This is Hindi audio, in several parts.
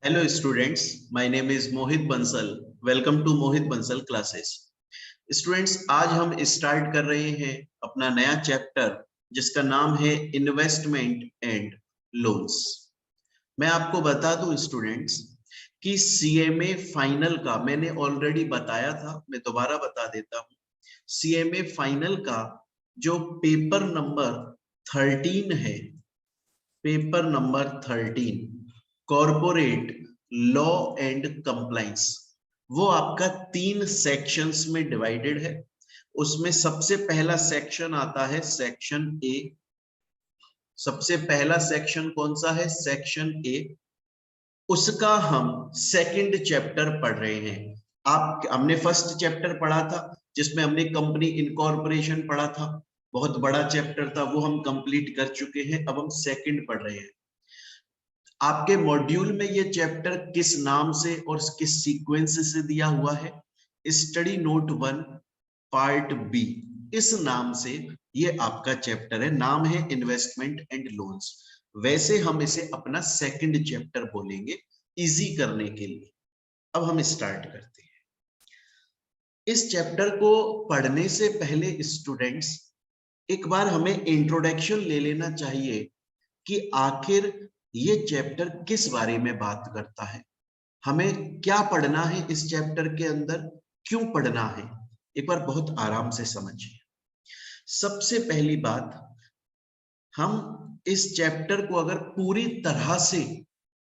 Hello students, my name is Mohit Bansal. Welcome to Mohit Bansal classes. Students, आज हम स्टार्ट कर रहे हैं अपना नया चैप्टर जिसका नाम है इन्वेस्टमेंट एंड लोन्स। मैं आपको बता दूं स्टूडेंट्स कि सीएमए फाइनल का मैंने ऑलरेडी बताया था, मैं दोबारा बता देता हूं। सीएमए फाइनल का जो पेपर नंबर 13 है, paper number 13 corporate law and compliance, वो आपका 3 सेक्शंस में डिवाइडेड है। उसमें सबसे पहला सेक्शन आता है सेक्शन ए। सबसे पहला सेक्शन कौन सा है? Section A. उसका हम सेकंड चैप्टर पढ़ रहे हैं। हमने फर्स्ट चैप्टर पढ़ा था जिसमें हमने कंपनी इनकॉर्पोरेशन पढ़ा था, बहुत बड़ा चैप्टर था, वो हम कंप्लीट कर चुके हैं। अब हम सेकंड पढ़ रहे हैं। आपके मॉड्यूल में ये चैप्टर किस नाम से और किस सीक्वेंस से दिया हुआ है? स्टडी नोट 1 पार्ट बी, इस नाम से ये आपका चैप्टर है। नाम है इन्वेस्टमेंट एंड लोन्स। वैसे हम इसे अपना सेकंड चैप्टर बोलेंगे इजी करने के लिए। अब हम स्टार्ट करते हैं। इस चैप्टर को पढ़ने से पहले स्टूडेंट्स एक बार हमें इंट्रोडक्शन ले लेना चाहिए कि आखिर ये चैप्टर किस बारे में बात करता है, हमें क्या पढ़ना है इस चैप्टर के अंदर, क्यों पढ़ना है। एक बार बहुत आराम से समझिए। सबसे पहली बात, हम इस चैप्टर को अगर पूरी तरह से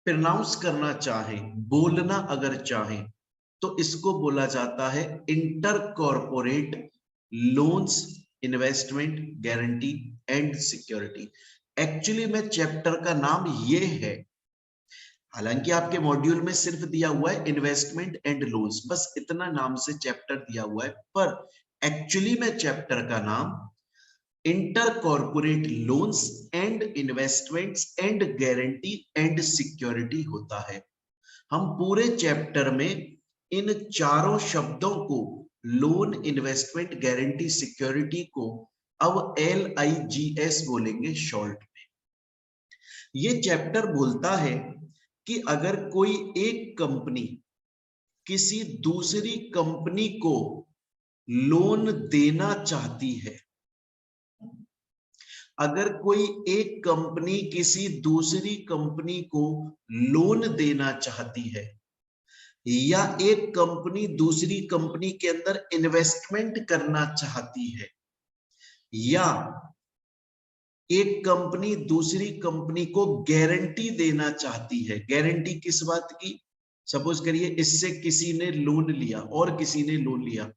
प्रोनाउंस करना चाहें, बोलना अगर चाहें, तो इसको बोला जाता है inter corporate loans, investment, guarantee and security. Actually में चैप्टर का नाम ये है, हालांकि आपके मॉड्यूल में सिर्फ दिया हुआ है इन्वेस्टमेंट एंड लोन्स, बस इतना नाम से चैप्टर दिया हुआ है, पर एक्चुअली में चैप्टर का नाम inter corporate loans and investments and guarantee and security होता है। हम पूरे चैप्टर में इन चारों शब्दों को, लोन, इन्वेस्टमेंट, गारंटी, सिक्योरिटी को अब LIGS बोलेंगे शॉर्ट में। ये चैप्टर बोलता है कि अगर कोई एक कंपनी किसी दूसरी कंपनी को लोन देना चाहती है, अगर कोई एक कंपनी किसी दूसरी कंपनी को लोन देना चाहती है, या एक कंपनी दूसरी कंपनी के अंदर इन्वेस्टमेंट करना चाहती है, या एक कंपनी दूसरी कंपनी को गारंटी देना चाहती है। गारंटी किस बात की? सपोज करिए इससे किसी ने लोन लिया और किसी ने लोन लिया।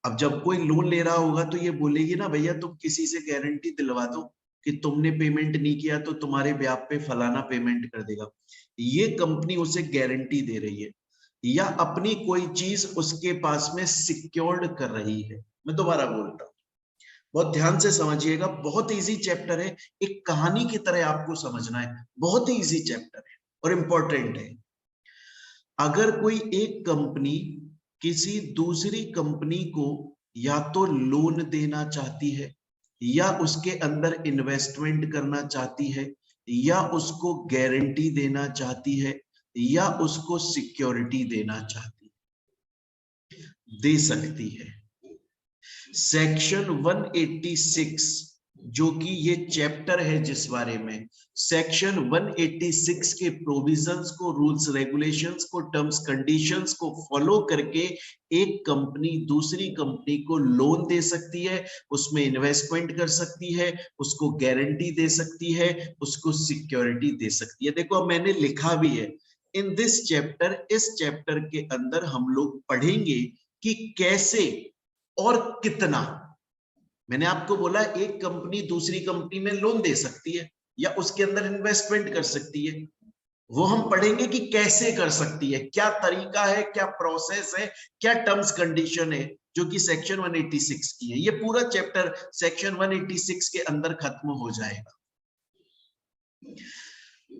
अब जब कोई लोन ले रहा होगा तो ये बोलेगी ना, भैया तुम किसी से गारंटी दिलवा दो कि तुमने पेमेंट नहीं किया तो तुम्हारे ब्याज पे फलाना पेमेंट कर देगा। ये कंपनी उसे गारंटी दे रही है, या अपनी कोई चीज उसके पास में सिक्योर्ड कर रही है। मैं दोबारा बोलता हूं, बहुत ध्यान से समझिएगा, बहुत इजी चैप्टर है, एक कहानी की तरह आपको समझना है, बहुत ही इजी चैप्टर है और इंपॉर्टेंट है। अगर कोई एक कंपनी किसी दूसरी कंपनी को या तो लोन देना चाहती है, या उसके अंदर इन्वेस्टमेंट करना चाहती है, या उसको गारंटी देना चाहती है, या उसको सिक्योरिटी देना चाहती है, दे सकती है। सेक्शन 186 जो कि ये चैप्टर है जिस बारे में, सेक्शन 186 के प्रोविजंस को, रूल्स रेगुलेशंस को, टर्म्स कंडीशंस को फॉलो करके एक कंपनी दूसरी कंपनी को लोन दे सकती है, उसमें इन्वेस्टमेंट कर सकती है, उसको गारंटी दे सकती है, उसको सिक्योरिटी दे सकती है। देखो मैंने लिखा भी है इन दिस चैप्टर, इस चैप्टर के अंदर हम लोग पढ़ेंगे कि कैसे और कितना। मैंने आपको बोला एक कंपनी दूसरी कंपनी में लोन दे सकती है या उसके अंदर इन्वेस्टमेंट कर सकती है, वो हम पढ़ेंगे कि कैसे कर सकती है, क्या तरीका है, क्या प्रोसेस है, क्या टर्म्स कंडीशन है, जो कि सेक्शन 186 की है। ये पूरा चैप्टर सेक्शन 186 के अंदर खत्म हो जाएगा।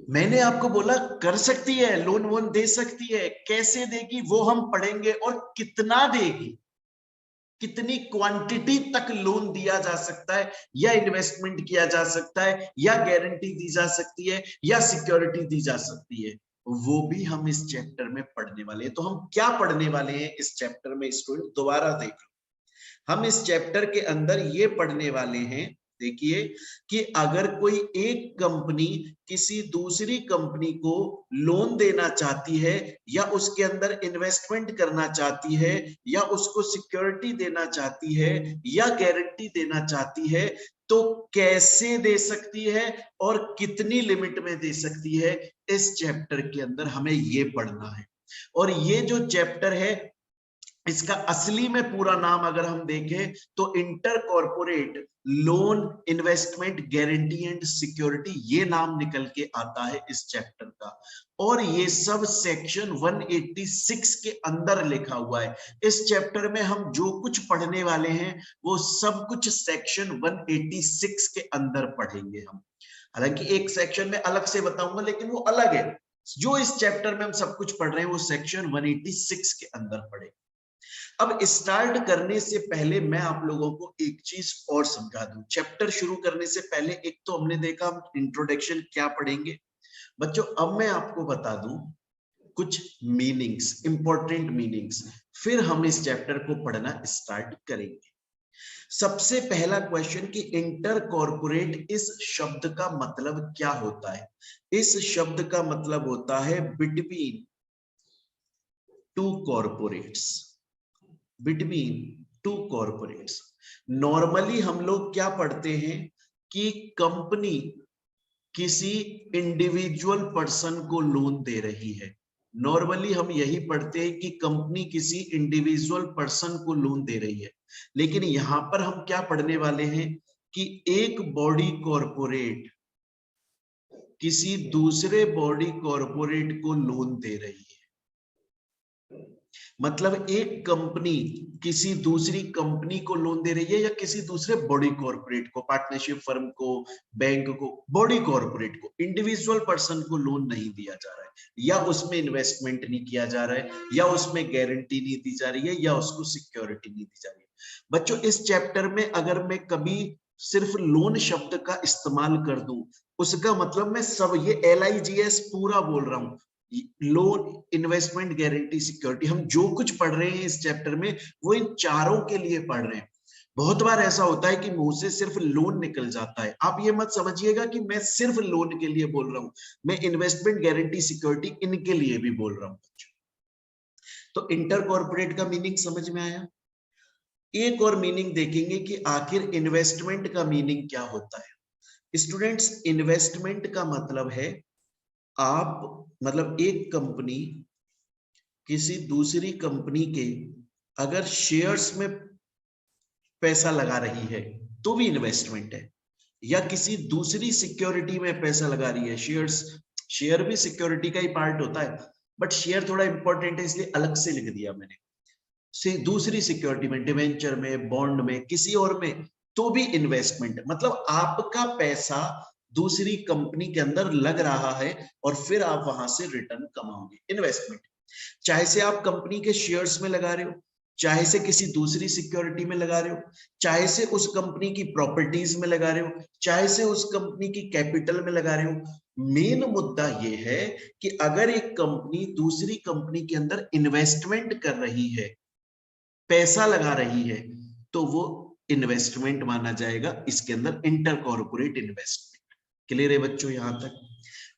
मैंने आपको बोला कर सकती है, लोन वोन दे सकती है, कैसे देगी वो हम पढ़ेंगे, और कितना देगी, कितनी क्वांटिटी तक लोन दिया जा सकता है, या इन्वेस्टमेंट किया जा सकता है, या गारंटी दी जा सकती है, या सिक्योरिटी दी जा सकती है, वो भी हम इस चैप्टर में पढ़ने वाले हैं। तो हम क्या पढ़ने वाले हैं इस चैप्टर में स्टूडेंट, दोबारा देख लो। हम इस चैप्टर के अंदर ये पढ़ने वाले हैं, देखिए, कि अगर कोई एक कंपनी किसी दूसरी कंपनी को लोन देना चाहती है, या उसके अंदर इन्वेस्टमेंट करना चाहती है, या उसको सिक्योरिटी देना चाहती है, या गारंटी देना चाहती है, तो कैसे दे सकती है और कितनी लिमिट में दे सकती है, इस चैप्टर के अंदर हमें ये पढ़ना है। और ये जो चैप्टर है, इसका असली में पूरा नाम अगर हम देखें तो inter corporate loan investment guarantee and security, ये नाम निकल के आता है इस चैप्टर का। और ये सब सेक्शन 186 के अंदर लिखा हुआ है। इस चैप्टर में हम जो कुछ पढ़ने वाले हैं वो सब कुछ सेक्शन 186 के अंदर पढ़ेंगे हम। हालांकि एक सेक्शन में अलग से बताऊंगा, लेकिन वो अलग है। जो इस चैप्टर में हम सब कुछ पढ़ रहे हैं वो सेक्शन 186 के अंदर पढ़ेंगे। अब स्टार्ट करने से पहले मैं आप लोगों को एक चीज और समझा दूं। चैप्टर शुरू करने से पहले एक तो हमने देखा हम इंट्रोडक्शन क्या पढ़ेंगे बच्चों। अब मैं आपको बता दूं कुछ मीनिंग्स, इंपॉर्टेंट मीनिंग्स, फिर हम इस चैप्टर को पढ़ना स्टार्ट करेंगे। सबसे पहला क्वेश्चन कि इंटर कॉर्पोरेट इस शब्द का मतलब क्या होता है। इस शब्द का मतलब होता है between two corporates, between two corporates. Normally हम लोग क्या पढ़ते हैं कि कंपनी किसी इंडिविजुअल पर्सन को लोन दे रही है। नॉर्मली हम यही पढ़ते हैं कि कंपनी किसी इंडिविजुअल पर्सन को लोन दे रही है। लेकिन यहां पर हम क्या पढ़ने वाले हैं कि एक बॉडी कॉर्पोरेट किसी दूसरे बॉडी कॉर्पोरेट को लोन दे रही है। मतलब एक कंपनी किसी दूसरी कंपनी को लोन दे रही है, या किसी दूसरे बॉडी कॉर्पोरेट को, पार्टनरशिप फर्म को, बैंक को, बॉडी कॉर्पोरेट को, इंडिविजुअल पर्सन को लोन नहीं दिया जा रहा है, या उसमें इन्वेस्टमेंट नहीं किया जा रहा है, या उसमें गारंटी नहीं दी जा रही है, या उसको सिक्योरिटी नहीं दी जा रही है। बच्चों इस चैप्टर में अगर मैं कभी सिर्फ लोन शब्द का इस्तेमाल कर दूं, उसका मतलब मैं सब ये LIGS पूरा बोल रहा हूं, लोन इन्वेस्टमेंट गारंटी सिक्योरिटी, हम जो कुछ पढ़ रहे हैं इस चैप्टर में वो इन चारों के लिए पढ़ रहे हैं। बहुत बार ऐसा होता है कि मुंह से सिर्फ लोन निकल जाता है। आप ये मत समझिएगा कि मैं सिर्फ लोन के लिए बोल रहा हूं, मैं इन्वेस्टमेंट गारंटी सिक्योरिटी इनके लिए भी बोल रहा हूं। तो इंटर कॉर्पोरेट का मीनिंग समझ में आया। एक और मीनिंग देखेंगे कि आखिर इन्वेस्टमेंट का मीनिंग क्या होता है। स्टूडेंट्स, इन्वेस्टमेंट का मतलब है आप, मतलब एक कंपनी किसी दूसरी कंपनी के अगर शेयर्स में पैसा लगा रही है तो भी इन्वेस्टमेंट है, या किसी दूसरी सिक्योरिटी में पैसा लगा रही है। शेयर्स, शेयर भी सिक्योरिटी का ही पार्ट होता है, बट शेयर थोड़ा इंपॉर्टेंट है इसलिए अलग से लिख दिया मैंने। से दूसरी सिक्योरिटी में, डिवेंचर में, बॉन्ड में, किसी और में, तो भी इन्वेस्टमेंट। मतलब आपका पैसा दूसरी कंपनी के अंदर लग रहा है और फिर आप वहां से रिटर्न कमाओगे, इन्वेस्टमेंट। चाहे से आप कंपनी के शेयर्स में लगा रहे हो, चाहे से किसी दूसरी सिक्योरिटी में लगा रहे हो, चाहे से उस कंपनी की प्रॉपर्टीज में लगा रहे हो, चाहे से उस कंपनी की कैपिटल में लगा रहे हो। मेन मुद्दा यह है कि अगर एक कंपनी दूसरी कंपनी के अंदर इन्वेस्टमेंट कर रही है, पैसा लगा रही है, तो वो इन्वेस्टमेंट माना जाएगा इसके अंदर, इंटर कॉर्पोरेट इन्वेस्टमेंट। क्लियर है बच्चों यहां तक?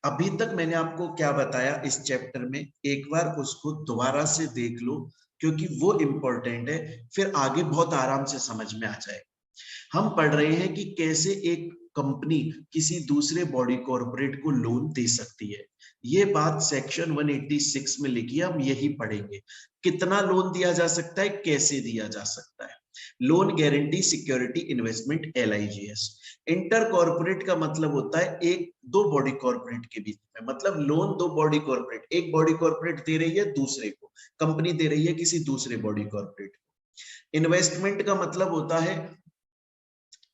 अभी तक मैंने आपको क्या बताया इस चैप्टर में, एक बार उसको दोबारा से देख लो क्योंकि वो इंपॉर्टेंट है, फिर आगे बहुत आराम से समझ में आ जाएगा। हम पढ़ रहे हैं कि कैसे एक कंपनी किसी दूसरे बॉडी कॉर्पोरेट को लोन दे सकती है। ये बात सेक्शन 186 में लिखी है, हम यही पढ़ेंगे। कितना लोन दिया जा सकता है, कैसे दिया जा सकता है। Loan guarantee security investment LIGS। Inter corporate का मतलब होता है एक दो बॉडी कॉर्पोरेट के बीच में, मतलब लोन दो बॉडी कॉर्पोरेट, एक बॉडी कॉर्पोरेट दे रही है दूसरे को, कंपनी दे रही है किसी दूसरे बॉडी कॉर्पोरेट को। इन्वेस्टमेंट का मतलब होता है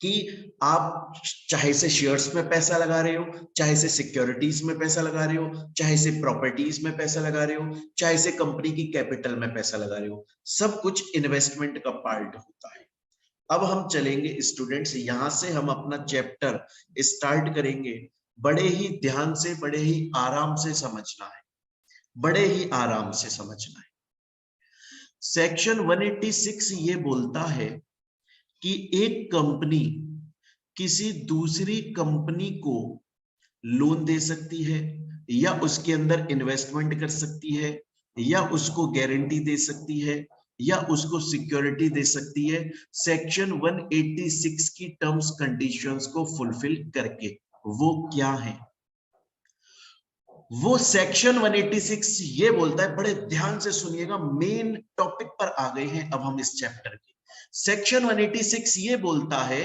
कि आप चाहे से शेयर्स में पैसा लगा रहे हो, चाहे से सिक्योरिटीज में पैसा लगा रहे हो, चाहे से प्रॉपर्टीज में पैसा लगा रहे हो, चाहे से कंपनी की कैपिटल में पैसा लगा रहे हो, सब कुछ इन्वेस्टमेंट का पार्ट होता है। अब हम चलेंगे स्टूडेंट्स, यहां से हम अपना चैप्टर स्टार्ट करेंगे। बड़े ही ध्यान से, बड़े ही आराम से समझना है। बड़े ही आराम से समझना है। सेक्शन 186 ये बोलता है कि एक कंपनी किसी दूसरी कंपनी को लोन दे सकती है, या उसके अंदर इन्वेस्टमेंट कर सकती है, या उसको गारंटी दे सकती है, या उसको सिक्योरिटी दे सकती है, सेक्शन 186 की टर्म्स कंडीशंस को फुलफिल करके। वो क्या है? वो सेक्शन 186 ये बोलता है, बड़े ध्यान से सुनिएगा, मेन टॉपिक पर आ गए हैं अब हम इस चैप्टर के। सेक्शन 186 ये बोलता है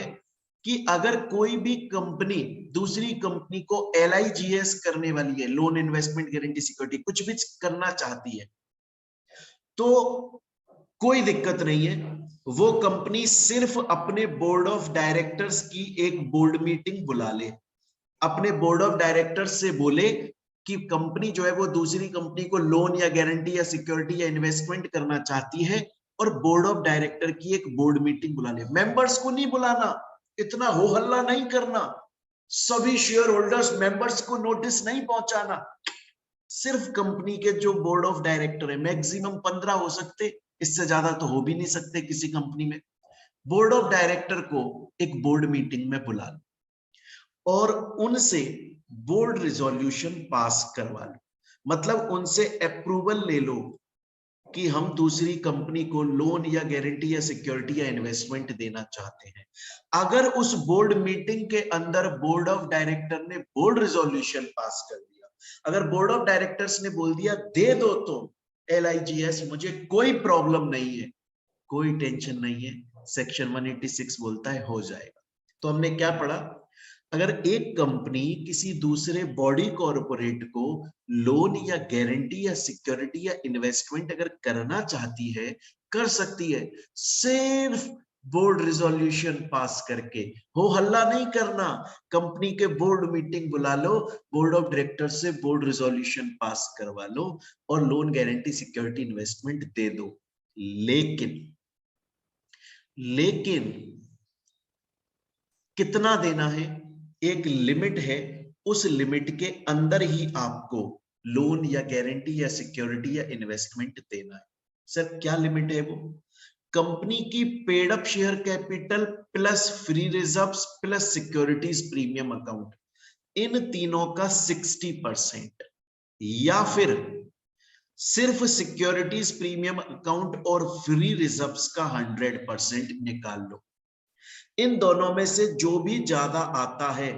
कि अगर कोई भी कंपनी दूसरी कंपनी को LIGS करने वाली है, लोन इन्वेस्टमेंट गारंटी सिक्योरिटी, कुछ भी करना चाहती है, तो कोई दिक्कत नहीं है। वो कंपनी सिर्फ अपने बोर्ड ऑफ डायरेक्टर्स की एक बोर्ड मीटिंग बुला ले, अपने बोर्ड ऑफ डायरेक्टर्स से बोले कि कंपनी जो है वो दूसरी कंपनी को लोन या गारंटी या सिक्योरिटी या इन्वेस्टमेंट करना चाहती है, और बोर्ड ऑफ डायरेक्टर की एक बोर्ड मीटिंग बुला ले। मेंबर्स को नहीं बुलाना, इतना हो हल्ला नहीं करना, सभी शेयर होल्डर्स मेंबर्स को नोटिस नहीं पहुंचाना, सिर्फ कंपनी के जो बोर्ड ऑफ डायरेक्टर है, मैक्सिमम 15 हो सकते, इससे ज्यादा तो हो भी नहीं सकते किसी कंपनी में। बोर्ड ऑफ डायरेक्टर को एक बोर्ड मीटिंग में बुला लो और उनसे बोर्ड रिजोल्यूशन पास करवा लो, मतलब उनसे अप्रूवल ले लो कि हम दूसरी कंपनी को लोन या गारंटी या सिक्योरिटी या इन्वेस्टमेंट देना चाहते हैं। अगर उस बोर्ड मीटिंग के अंदर बोर्ड ऑफ डायरेक्टर ने बोर्ड रिजोल्यूशन पास कर दिया, अगर बोर्ड ऑफ डायरेक्टर्स ने बोल दिया दे दो तो LIGS, मुझे कोई प्रॉब्लम नहीं है, कोई टेंशन नहीं है, सेक्शन 186 बोलता है हो जाएगा। तो हमने क्या पढ़ा? अगर एक कंपनी किसी दूसरे बॉडी कॉर्पोरेट को लोन या गारंटी या सिक्योरिटी या इन्वेस्टमेंट अगर करना चाहती है, कर सकती है, सिर्फ बोर्ड रिजोल्यूशन पास करके। हो हल्ला नहीं करना, कंपनी के बोर्ड मीटिंग बुला लो, बोर्ड ऑफ डायरेक्टर से बोर्ड रिजोल्यूशन पास करवा लो और लोन गारंटी सिक्योरिटी इन्वेस्टमेंट दे दो। लेकिन कितना देना है? एक लिमिट है, उस लिमिट के अंदर ही आपको लोन या गारंटी या सिक्योरिटी या इन्वेस्टमेंट देना है। सर क्या लिमिट है वो? कंपनी की paid up share capital plus free reserves plus securities premium account, इन तीनों का 60%, या फिर सिर्फ सिक्योरिटीज प्रीमियम अकाउंट और फ्री रिजर्व्स का 100% निकाल लो। इन दोनों में से जो भी ज्यादा आता है,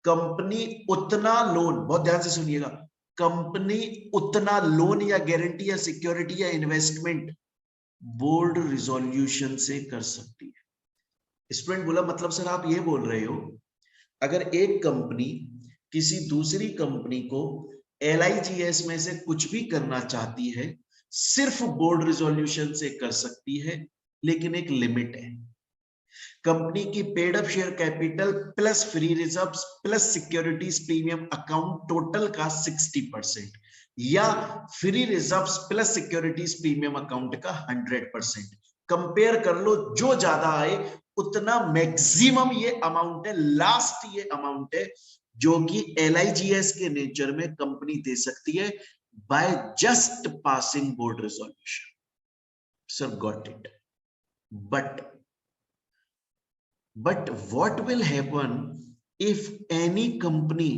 कंपनी उतना लोन, बहुत ध्यान से सुनिएगा, कंपनी उतना लोन या गारंटी या सिक्योरिटी या इन्वेस्टमेंट बोर्ड रिजोल्यूशन से कर सकती है। स्टूडेंट बोला मतलब सर आप ये बोल रहे हो अगर एक कंपनी किसी दूसरी कंपनी को LIGS में से कुछ भी करना चाहती है, सिर्फ बोर्ड रिजोल्यूशन से कर सकती है, लेकिन एक लिमिट है। कंपनी की paid up share capital plus free reserves plus securities premium account total का 60%, या free reserves plus securities premium account का 100%। कंपेयर कर लो, जो ज्यादा आए उतना मैक्सिमम ये अमाउंट है, लास्ट ये अमाउंट है जो कि LIGS के नेचर में कंपनी दे सकती है by just passing board resolution. Sir got it, but what will happen if any company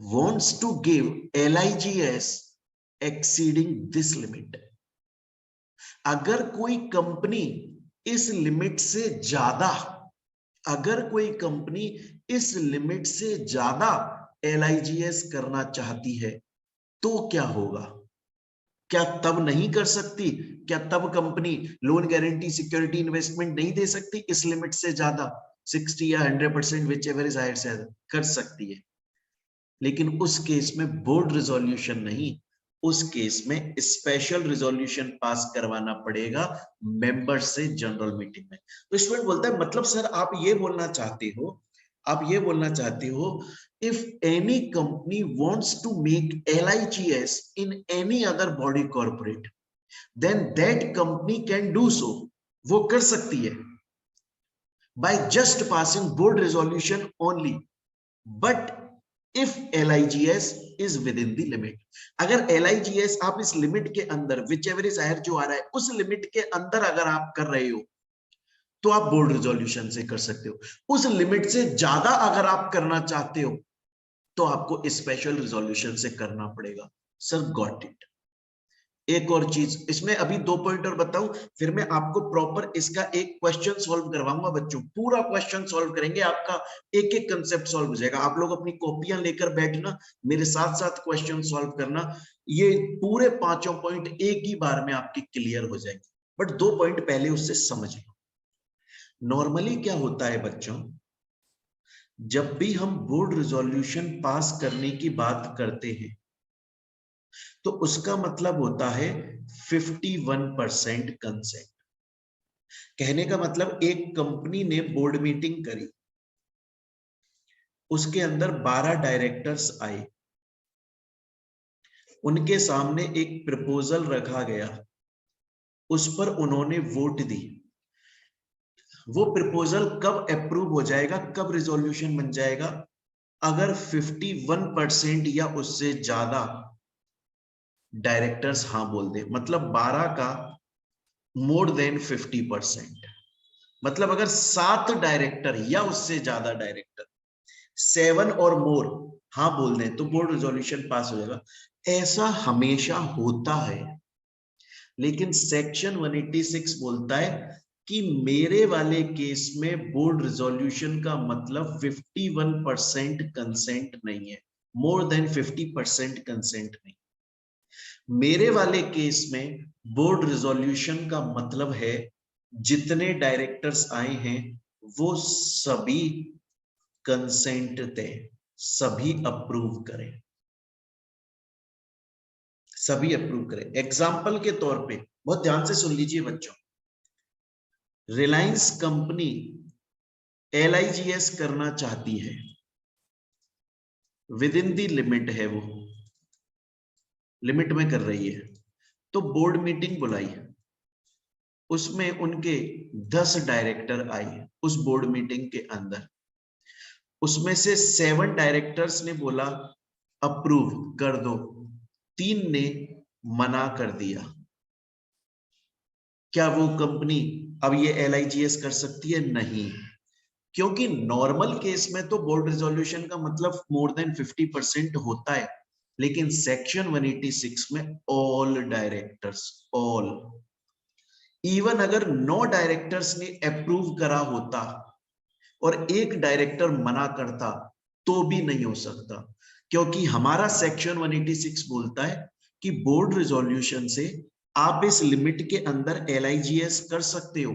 wants to give LIGS exceeding this limit? अगर कोई कंपनी इस लिमिट से ज्यादा, अगर कोई कंपनी इस लिमिट से ज्यादा LIGS करना चाहती है, तो क्या होगा? क्या तब नहीं कर सकती? क्या तब company loan guarantee security investment नहीं दे सकती इस लिमिट से ज्यादा? 60 या 100%, विच एवर इज हायर से कर सकती है, लेकिन उस केस में बोर्ड रिजोल्यूशन नहीं, उस केस में स्पेशल रिजोल्यूशन पास करवाना पड़ेगा मेंबर से जनरल मीटिंग में। तो स्टूडेंट बोलता है मतलब सर आप ये बोलना चाहते हो, आप ये बोलना चाहते हो if any company wants to make LIGS in any other body corporate, then that company can do so, वो कर सकती है by just passing board resolution only, but if LIGS is with in the limit. अगर LIGS आप इस लिमिट के अंदर, विच एवर इज हायर जो आ रहा है उस लिमिट के अंदर अगर आप कर रहे हो तो आप बोर्ड रिजोल्यूशन से कर सकते हो। उस लिमिट से ज्यादा अगर आप करना चाहते हो तो आपको स्पेशल रिजोल्यूशन से करना पड़ेगा। Sir got it. एक और चीज इसमें अभी 2 पॉइंट और बताऊं, फिर मैं आपको प्रॉपर इसका एक क्वेश्चन सॉल्व करवाऊंगा बच्चों, पूरा क्वेश्चन सॉल्व करेंगे, आपका एक एक कंसेप्ट सॉल्व हो जाएगा। आप लोग अपनी कॉपियां लेकर बैठना, मेरे साथ साथ क्वेश्चन सॉल्व करना, ये पूरे 5 पॉइंट एक ही बार में आपके क्लियर हो जाएंगे। बट 2 पॉइंट पहले उससे समझ लो। नॉर्मली क्या होता है बच्चों, जब भी हम बोर्ड रिजोल्यूशन पास करने की बात करते हैं तो उसका मतलब होता है 51% कंसेंट। कहने का मतलब एक कंपनी ने बोर्ड मीटिंग करी, उसके अंदर 12 डायरेक्टर्स आए, उनके सामने एक प्रपोजल रखा गया, उस पर उन्होंने वोट दी। वो प्रपोजल कब अप्रूव हो जाएगा, कब रिजोल्यूशन बन जाएगा, अगर 51% या उससे ज्यादा डायरेक्टर्स हाँ बोल दे, मतलब 12 का मोर देन 50%। मतलब अगर 7 डायरेक्टर या उससे ज्यादा डायरेक्टर 7 और मोर हाँ बोल दें तो बोर्ड रिजोल्यूशन पास हो जाएगा। ऐसा हमेशा होता है, लेकिन सेक्शन 186 बोलता है कि मेरे वाले केस में बोर्ड रिजोल्यूशन का मतलब 51% कंसेंट नहीं है, मोर देन 50% कंसेंट नहीं। मेरे वाले केस में बोर्ड रिजोल्यूशन का मतलब है जितने डायरेक्टर्स आए हैं वो सभी कंसेंट दें, सभी अप्रूव करें, सभी अप्रूव करें। एग्जाम्पल के तौर पे बहुत ध्यान से सुन लीजिए बच्चों, रिलायंस कंपनी LIGS करना चाहती है, विद इन दी लिमिट है, वो लिमिट में कर रही है, तो बोर्ड मीटिंग बुलाई, उसमें उनके 10 डायरेक्टर आए उस बोर्ड मीटिंग के अंदर, उसमें से 7 डायरेक्टर्स ने बोला अप्रूव कर दो, 3 ने मना कर दिया। क्या वो कंपनी अब ये LIGS कर सकती है? नहीं, क्योंकि नॉर्मल केस में तो बोर्ड रिजोल्यूशन का मतलब मोर देन 50% होता है, लेकिन सेक्शन 186 में ऑल डायरेक्टर्स, ऑल, इवन अगर 9 डायरेक्टर्स ने अप्रूव करा होता और एक डायरेक्टर मना करता तो भी नहीं हो सकता, क्योंकि हमारा सेक्शन 186 बोलता है कि बोर्ड रिजोल्यूशन से आप इस लिमिट के अंदर LIGS कर सकते हो,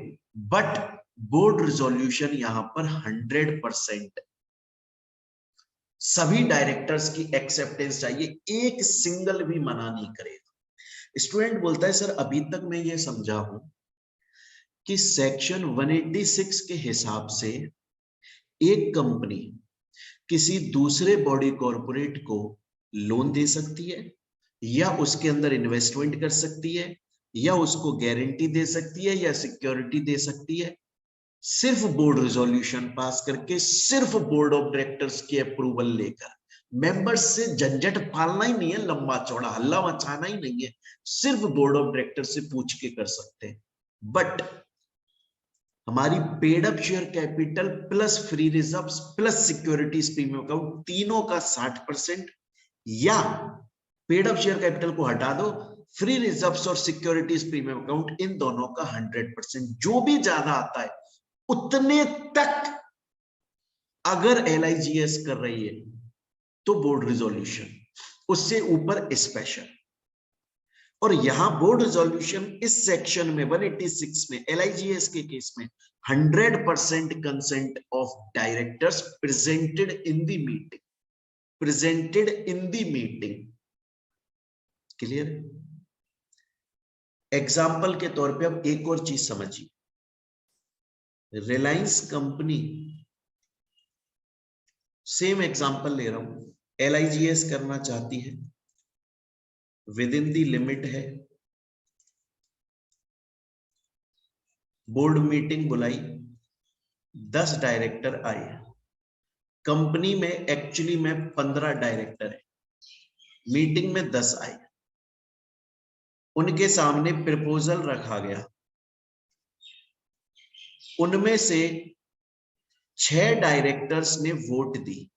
बट बोर्ड रिजोल्यूशन यहां पर 100%, सभी डायरेक्टर्स की एक्सेप्टेंस चाहिए, एक सिंगल भी मना नहीं करेगा। स्टूडेंट बोलता है सर अभी तक मैं ये समझा हूं कि सेक्शन 186 के हिसाब से एक कंपनी किसी दूसरे बॉडी कॉर्पोरेट को लोन दे सकती है, या उसके अंदर इन्वेस्टमेंट कर सकती है, या उसको गारंटी दे सकती है, या सिक्योरिटी दे सकती है, सिर्फ बोर्ड रिजोल्यूशन पास करके, सिर्फ बोर्ड ऑफ डायरेक्टर्स की अप्रूवल लेकर। मेंबर्स से झंझट पालना ही नहीं है, लंबा चौड़ा हल्ला मचाना ही नहीं है, सिर्फ बोर्ड ऑफ डायरेक्टर से पूछ के कर सकते हैं। बट हमारी paid up share capital plus free reserves plus securities premium account तीनों का 60%, या पेड अप शेयर कैपिटल को हटा दो, फ्री रिजर्व्स और सिक्योरिटीज प्रीमियम अकाउंट इन दोनों का 100%, जो भी ज्यादा आता है उतने तक अगर LIGS कर रही है तो बोर्ड रिजोल्यूशन, उससे ऊपर स्पेशल। और यहां बोर्ड रिजोल्यूशन इस सेक्शन में 186 में LIGS के केस में 100% consent of directors presented in the meeting, presented in the meeting. Clear? Example के तौर पे अब एक और चीज समझिए, रिलायंस कंपनी, सेम एग्जाम्पल ले रहा हूं, LIGS करना चाहती है, विद इन दी लिमिट है, बोर्ड मीटिंग बुलाई, 10 डायरेक्टर आए, कंपनी में एक्चुअली में 15 डायरेक्टर है, मीटिंग में 10 आए, उनके सामने प्रपोजल रखा गया, उनमें से 6 डायरेक्टर्स ने वोट दी,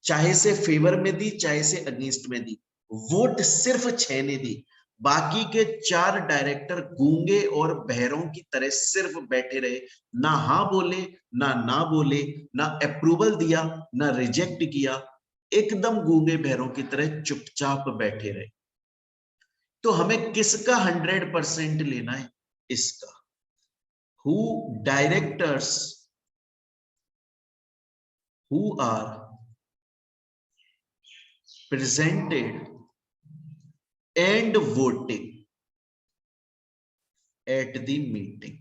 चाहे से फेवर में दी चाहे से अगेंस्ट में दी, वोट सिर्फ 6 ने दी, बाकी के 4 डायरेक्टर गूंगे और बहरों की तरह सिर्फ बैठे रहे, ना हाँ बोले ना बोले, ना अप्रूवल दिया ना रिजेक्ट किया, एकदम गूंगे बहरों की तरह चुपचाप बैठे रहे। तो हमें किसका 100% लेना है? इसका। Who directors who are presented and voting at the meeting।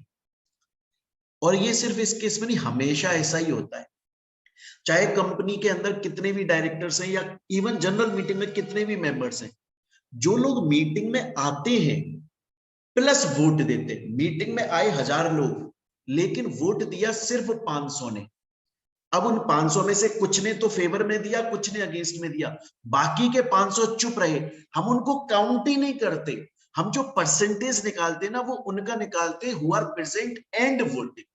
और ये सिर्फ इस केस में नहीं, हमेशा ऐसा ही होता है, चाहे कंपनी के अंदर कितने भी डायरेक्टर्स हैं या इवन जनरल मीटिंग में कितने भी मेंबर्स हैं, जो लोग मीटिंग में आते हैं प्लस वोट देते हैं, मीटिंग में आए 1000 लोग लेकिन वोट दिया सिर्फ 500 ने, अब उन 500 में से कुछ ने तो फेवर में दिया, कुछ ने अगेंस्ट में दिया, बाकी के 500 चुप रहे, हम उनको काउंट ही नहीं करते, हम जो परसेंटेज निकालते ना वो उनका निकालते who are present and voting.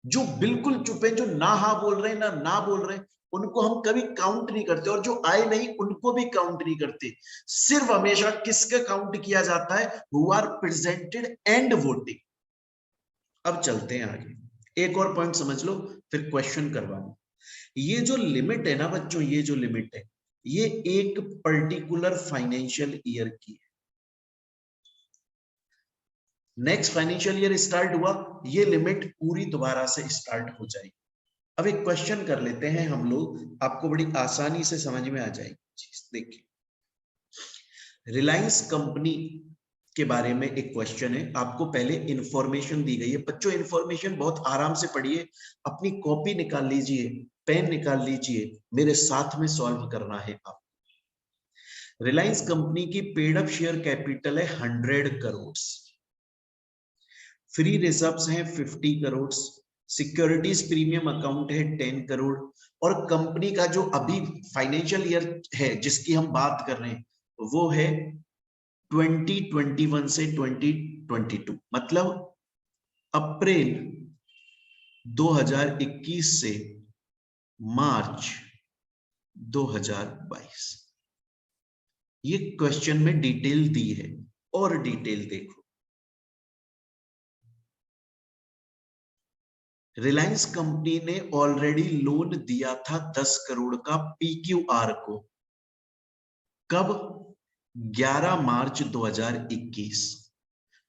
जो बिल्कुल चुप है, जो ना हाँ बोल रहे हैं ना बोल रहे हैं, उनको हम कभी काउंट नहीं करते, और जो आए नहीं उनको भी काउंट नहीं करते, सिर्फ हमेशा किसका काउंट किया जाता है? Who are presented and voting. अब चलते हैं आगे, एक और पॉइंट समझ लो फिर क्वेश्चन करवाऊं। ये जो लिमिट है ना बच्चों, ये जो लिमिट है ये एक पर्टिकुलर फाइनेंशियल ईयर की है। नेक्स्ट फाइनेंशियल ईयर स्टार्ट हुआ, ये लिमिट पूरी दोबारा से स्टार्ट हो जाएगी। अब एक क्वेश्चन कर लेते हैं हम लोग, आपको बड़ी आसानी से समझ में आ जाएगी चीज। देखिए, रिलायंस कंपनी के बारे में एक क्वेश्चन है, आपको पहले इंफॉर्मेशन दी गई है बच्चों, इंफॉर्मेशन बहुत आराम से पढ़िए, अपनी कॉपी निकाल लीजिए, पेन निकाल लीजिए, मेरे साथ में सॉल्व करना है आप। रिलायंस कंपनी की पेड अप शेयर कैपिटल है 100 करोड़, फ्री रिजर्व्स हैं 50 करोड़, सिक्योरिटीज प्रीमियम अकाउंट है 10 करोड़, और कंपनी का जो अभी फाइनेंशियल ईयर है जिसकी हम बात कर रहे हैं वो है 2021 से 2022, मतलब अप्रैल 2021 से मार्च 2022। ये क्वेश्चन में डिटेल दी है, और डिटेल देखो। रिलायंस कंपनी ने ऑलरेडी लोन दिया था 10 करोड़ का PQR को, कब? 11 मार्च 2021।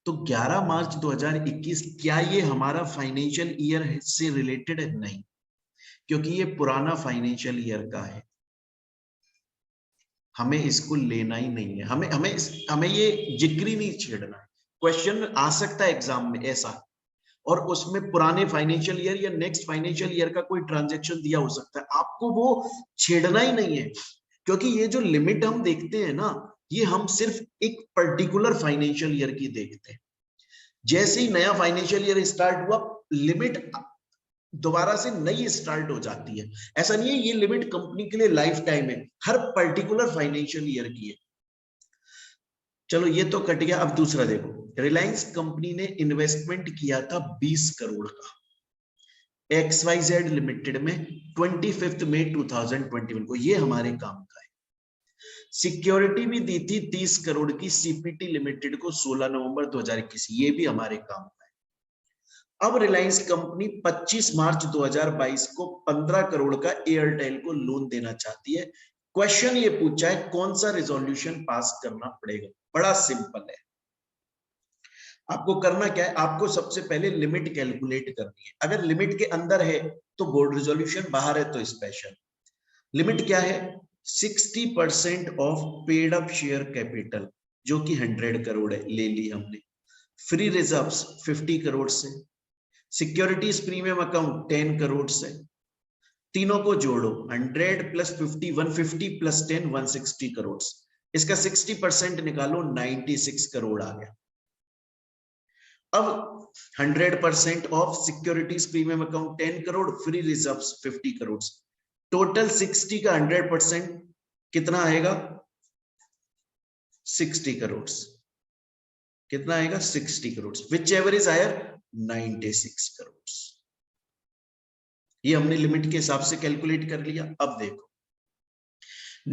तो 11 मार्च 2021, क्या ये हमारा फाइनेंशियल ईयर से रिलेटेड है? नहीं, क्योंकि ये पुराना फाइनेंशियल ईयर का है, हमें इसको लेना ही नहीं है, हमें ये जिक्र ही नहीं छेड़ना है। क्वेश्चन आ सकता है एग्जाम में ऐसा, और उसमें पुराने फाइनेंशियल ईयर या नेक्स्ट फाइनेंशियल ईयर का कोई ट्रांजैक्शन दिया हो सकता है, आपको वो छेड़ना ही नहीं है, क्योंकि ये जो लिमिट हम देखते हैं ना, ये हम सिर्फ एक पर्टिकुलर फाइनेंशियल ईयर की देखते हैं। जैसे ही नया फाइनेंशियल ईयर स्टार्ट हुआ, लिमिट दोबारा से नई स्टार्ट हो जाती है। ऐसा नहीं है ये लिमिट कंपनी के लिए लाइफ टाइम है, हर पर्टिकुलर फाइनेंशियल ईयर की है। चलो ये तो कट गया। अब दूसरा देखो, रिलायंस कंपनी ने इन्वेस्टमेंट किया था 20 करोड़ का XYZ लिमिटेड में 25 मई 2021 को, ये हमारे काम का है। सिक्योरिटी भी दी थी 30 करोड़ की CPT लिमिटेड को 16 नवंबर 2021, ये भी हमारे काम का है। अब रिलायंस कंपनी 25 मार्च 2022 को 15 करोड़ का एयरटेल को लोन देना चाहती है। क्वेश्चन ये पूछा है कौन सा रिजोल्यूशन पास करना पड़ेगा? बड़ा सिंपल है, आपको करना क्या है, आपको सबसे पहले लिमिट कैलकुलेट करनी है। अगर लिमिट के अंदर है तो बोर्ड रिजोल्यूशन, बाहर है तो स्पेशल। लिमिट क्या है? 60% of paid up share capital, जो कि 100 करोड़ है, ले ली हमने। फ्री रिजर्व्स 50 करोड़ से, सिक्योरिटीज प्रीमियम अकाउंट 10 करोड़ से, तीनों को जोड़ो, 100 प्लस 50 150 प्लस 10 160 करोड़, इसका 60% निकालो, 96 करोड़ आ गया। अब 100% of securities premium account 10 crore, free reserves 50 crore, total 60 का 100% कितना आएगा? 60 करोड़। कितना आएगा? 60 crore. Whichever is higher? 96 crore. ये हमने लिमिट के हिसाब से कैलकुलेट कर लिया। अब देखो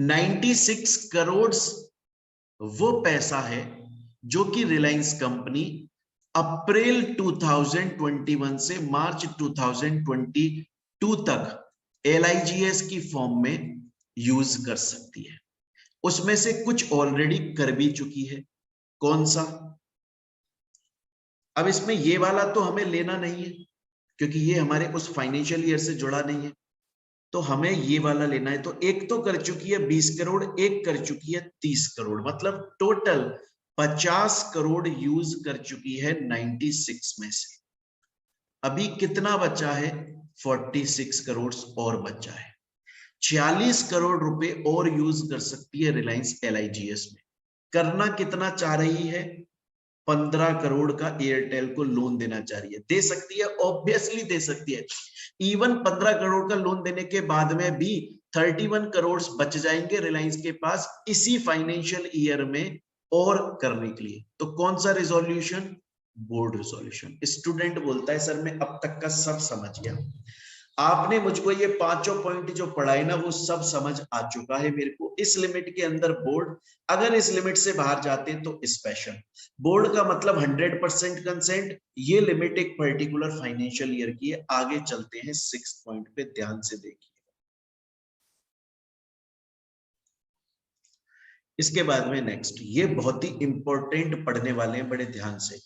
96 करोड़ वो पैसा है जो कि रिलायंस कंपनी अप्रैल 2021 से मार्च 2022 तक LIGS की फॉर्म में यूज कर सकती है। उसमें से कुछ ऑलरेडी कर भी चुकी है। कौन सा? अब इसमें ये वाला तो हमें लेना नहीं है क्योंकि ये हमारे उस फाइनेंशियल ईयर से जुड़ा नहीं है, तो हमें ये वाला लेना है। तो एक तो कर चुकी है 20 करोड़, एक कर चुकी है 30 करोड़, मतलब टोटल 50 करोड़ यूज कर चुकी है 96 में से। अभी कितना बचा है? 46 करोड़ और बचा है। 46 करोड़ रुपए और यूज कर सकती है रिलायंस LIGS में। करना कितना चाह रही है? 15 करोड़ का एयरटेल को लोन देना चाह रही है। दे सकती है, ऑब्वियसली दे सकती है। इवन 15 करोड़ का लोन देने के बाद में भी 31 करोड़ बच जाएंगे रिलायंस के पास इसी फाइनेंशियल ईयर में और करने के लिए। तो कौन सा रिजोल्यूशन? Board resolution. स्टूडेंट बोलता है सर मैं अब तक का सब समझ गया। आपने मुझको ये पांचों पॉइंट जो पढ़ाए ना वो सब समझ आ चुका है मेरे को। इस लिमिट के अंदर बोर्ड, अगर इस लिमिट से बाहर जाते तो स्पेशल। बोर्ड का मतलब 100% कंसेंट। ये लिमिट एक पर्टिकुलर फाइनेंशियल ईयर की है। आगे चलते हैं 6 पॉइंट पे, ध्यान से देखिए। इसके बाद में नेक्स्ट, ये बहुत ही इंपॉर्टेंट पढ़ने वाले हैं, बड़े ध्यान से।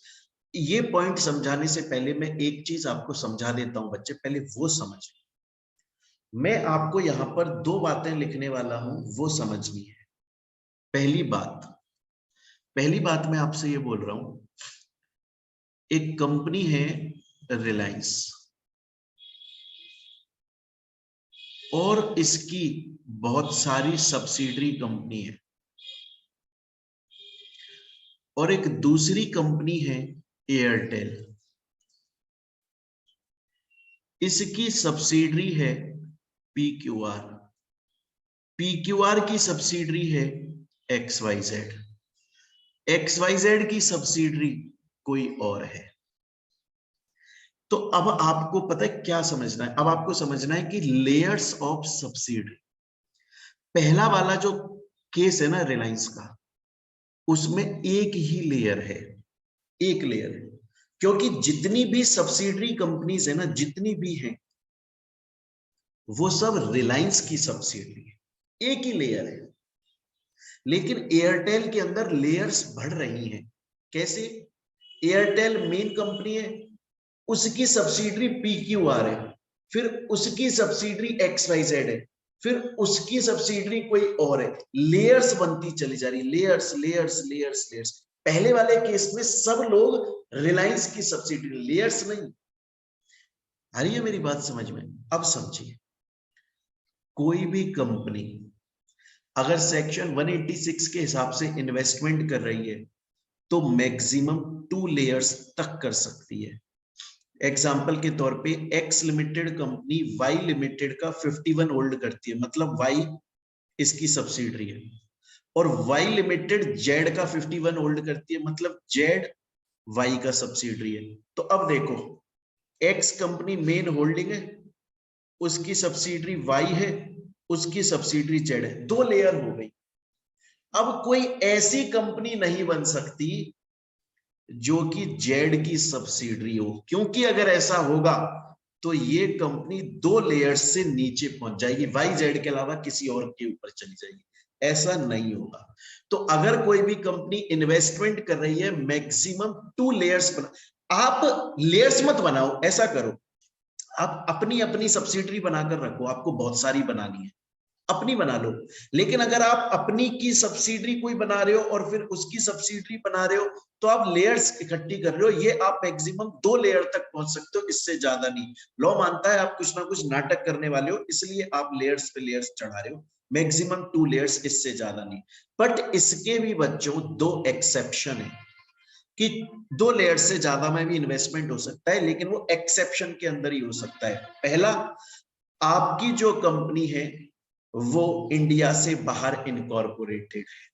ये पॉइंट समझाने से पहले मैं एक चीज आपको समझा देता हूं बच्चे, पहले वो समझ। मैं आपको यहां पर 2 बातें लिखने वाला हूं, वो समझनी है। पहली बात मैं आपसे ये बोल रहा हूं, एक कंपनी है रिलायंस और इसकी बहुत सारी सब्सिडरी कंपनी है, और एक दूसरी कंपनी है एयरटेल। इसकी सब्सिडरी है PQR, PQR की सब्सिडरी है XYZ, XYZ की सब्सिडरी कोई और है। तो अब आपको पता है क्या समझना है? अब आपको समझना है कि लेयर्स ऑफ सब्सिडरी। पहला वाला जो केस है ना रिलायंस का, उसमें एक ही लेयर है, एक लेयर है, क्योंकि जितनी भी सब्सिडरी कंपनीज है ना, जितनी भी हैं, वो सब रिलायंस की सब्सिडरी है, एक ही लेयर है। लेकिन एयरटेल के अंदर लेयर्स बढ़ रही हैं। कैसे? एयरटेल मेन कंपनी है, उसकी सब्सिडरी PQR है, फिर उसकी सब्सिडरी XYZ है, फिर उसकी सब्सिडरी कोई और है। लेयर्स बनती चली जा रही, लेयर्स लेयर्स लेयर्स लेयर्स। पहले वाले केस में सब लोग रिलायंस की सब्सिडरी, लेयर्स नहीं। आ रही है मेरी बात समझ में? अब समझिए, कोई भी कंपनी अगर सेक्शन 186 के हिसाब से इन्वेस्टमेंट कर रही है तो मैक्सिमम 2 लेयर्स तक कर सकती है। एग्जाम्पल के तौर पे X limited company Y limited का 51 होल्ड करती है, मतलब Y इसकी सब्सिडरी है, और Y लिमिटेड Z का 51 होल्ड करती है, मतलब Z Y का सब्सिडरी है। तो अब देखो, X कंपनी मेन होल्डिंग है, उसकी सब्सिडरी Y है, उसकी सब्सिडरी Z है, 2 लेयर हो गई। अब कोई ऐसी कंपनी नहीं बन सकती जो कि जेड की सब्सिडरी हो, क्योंकि अगर ऐसा होगा तो ये कंपनी 2 लेयर्स से नीचे पहुंच जाएगी, YZ के अलावा किसी और के ऊपर चली जाएगी। ऐसा नहीं होगा। तो अगर कोई भी कंपनी इन्वेस्टमेंट कर रही है, मैक्सिमम 2 लेयर्स बना। आप लेयर्स मत बनाओ, ऐसा करो, आप अपनी अपनी सब्सिडरी बनाकर रखो, आपको बहुत सारी बनानी है, अपनी बना लो। लेकिन अगर आप अपनी की सब्सिडरी कोई बना रहे हो और फिर उसकी सब्सिडरी बना रहे हो, तो आप लेयर्स इकट्ठी कर रहे हो। ये आप मैक्सिमम 2 लेयर तक पहुंच सकते हो, इससे ज्यादा नहीं। लॉ मानता है आप कुछ ना कुछ नाटक करने वाले हो, इसलिए आप लेयर्स पे लेयर्स चढ़ा रहे हो। मैक्सिमम 2 लेयर्स, इससे ज्यादा नहीं। बट इसके भी बच्चों 2 एक्सेप्शन है। कि 2 लेयर से ज्यादा में भी इन्वेस्टमेंट हो सकता है, लेकिन वो एक्सेप्शन के अंदर ही हो सकता है। पहला, आपकी जो कंपनी है वो इंडिया से बाहर इनकॉर्पोरेटेड है,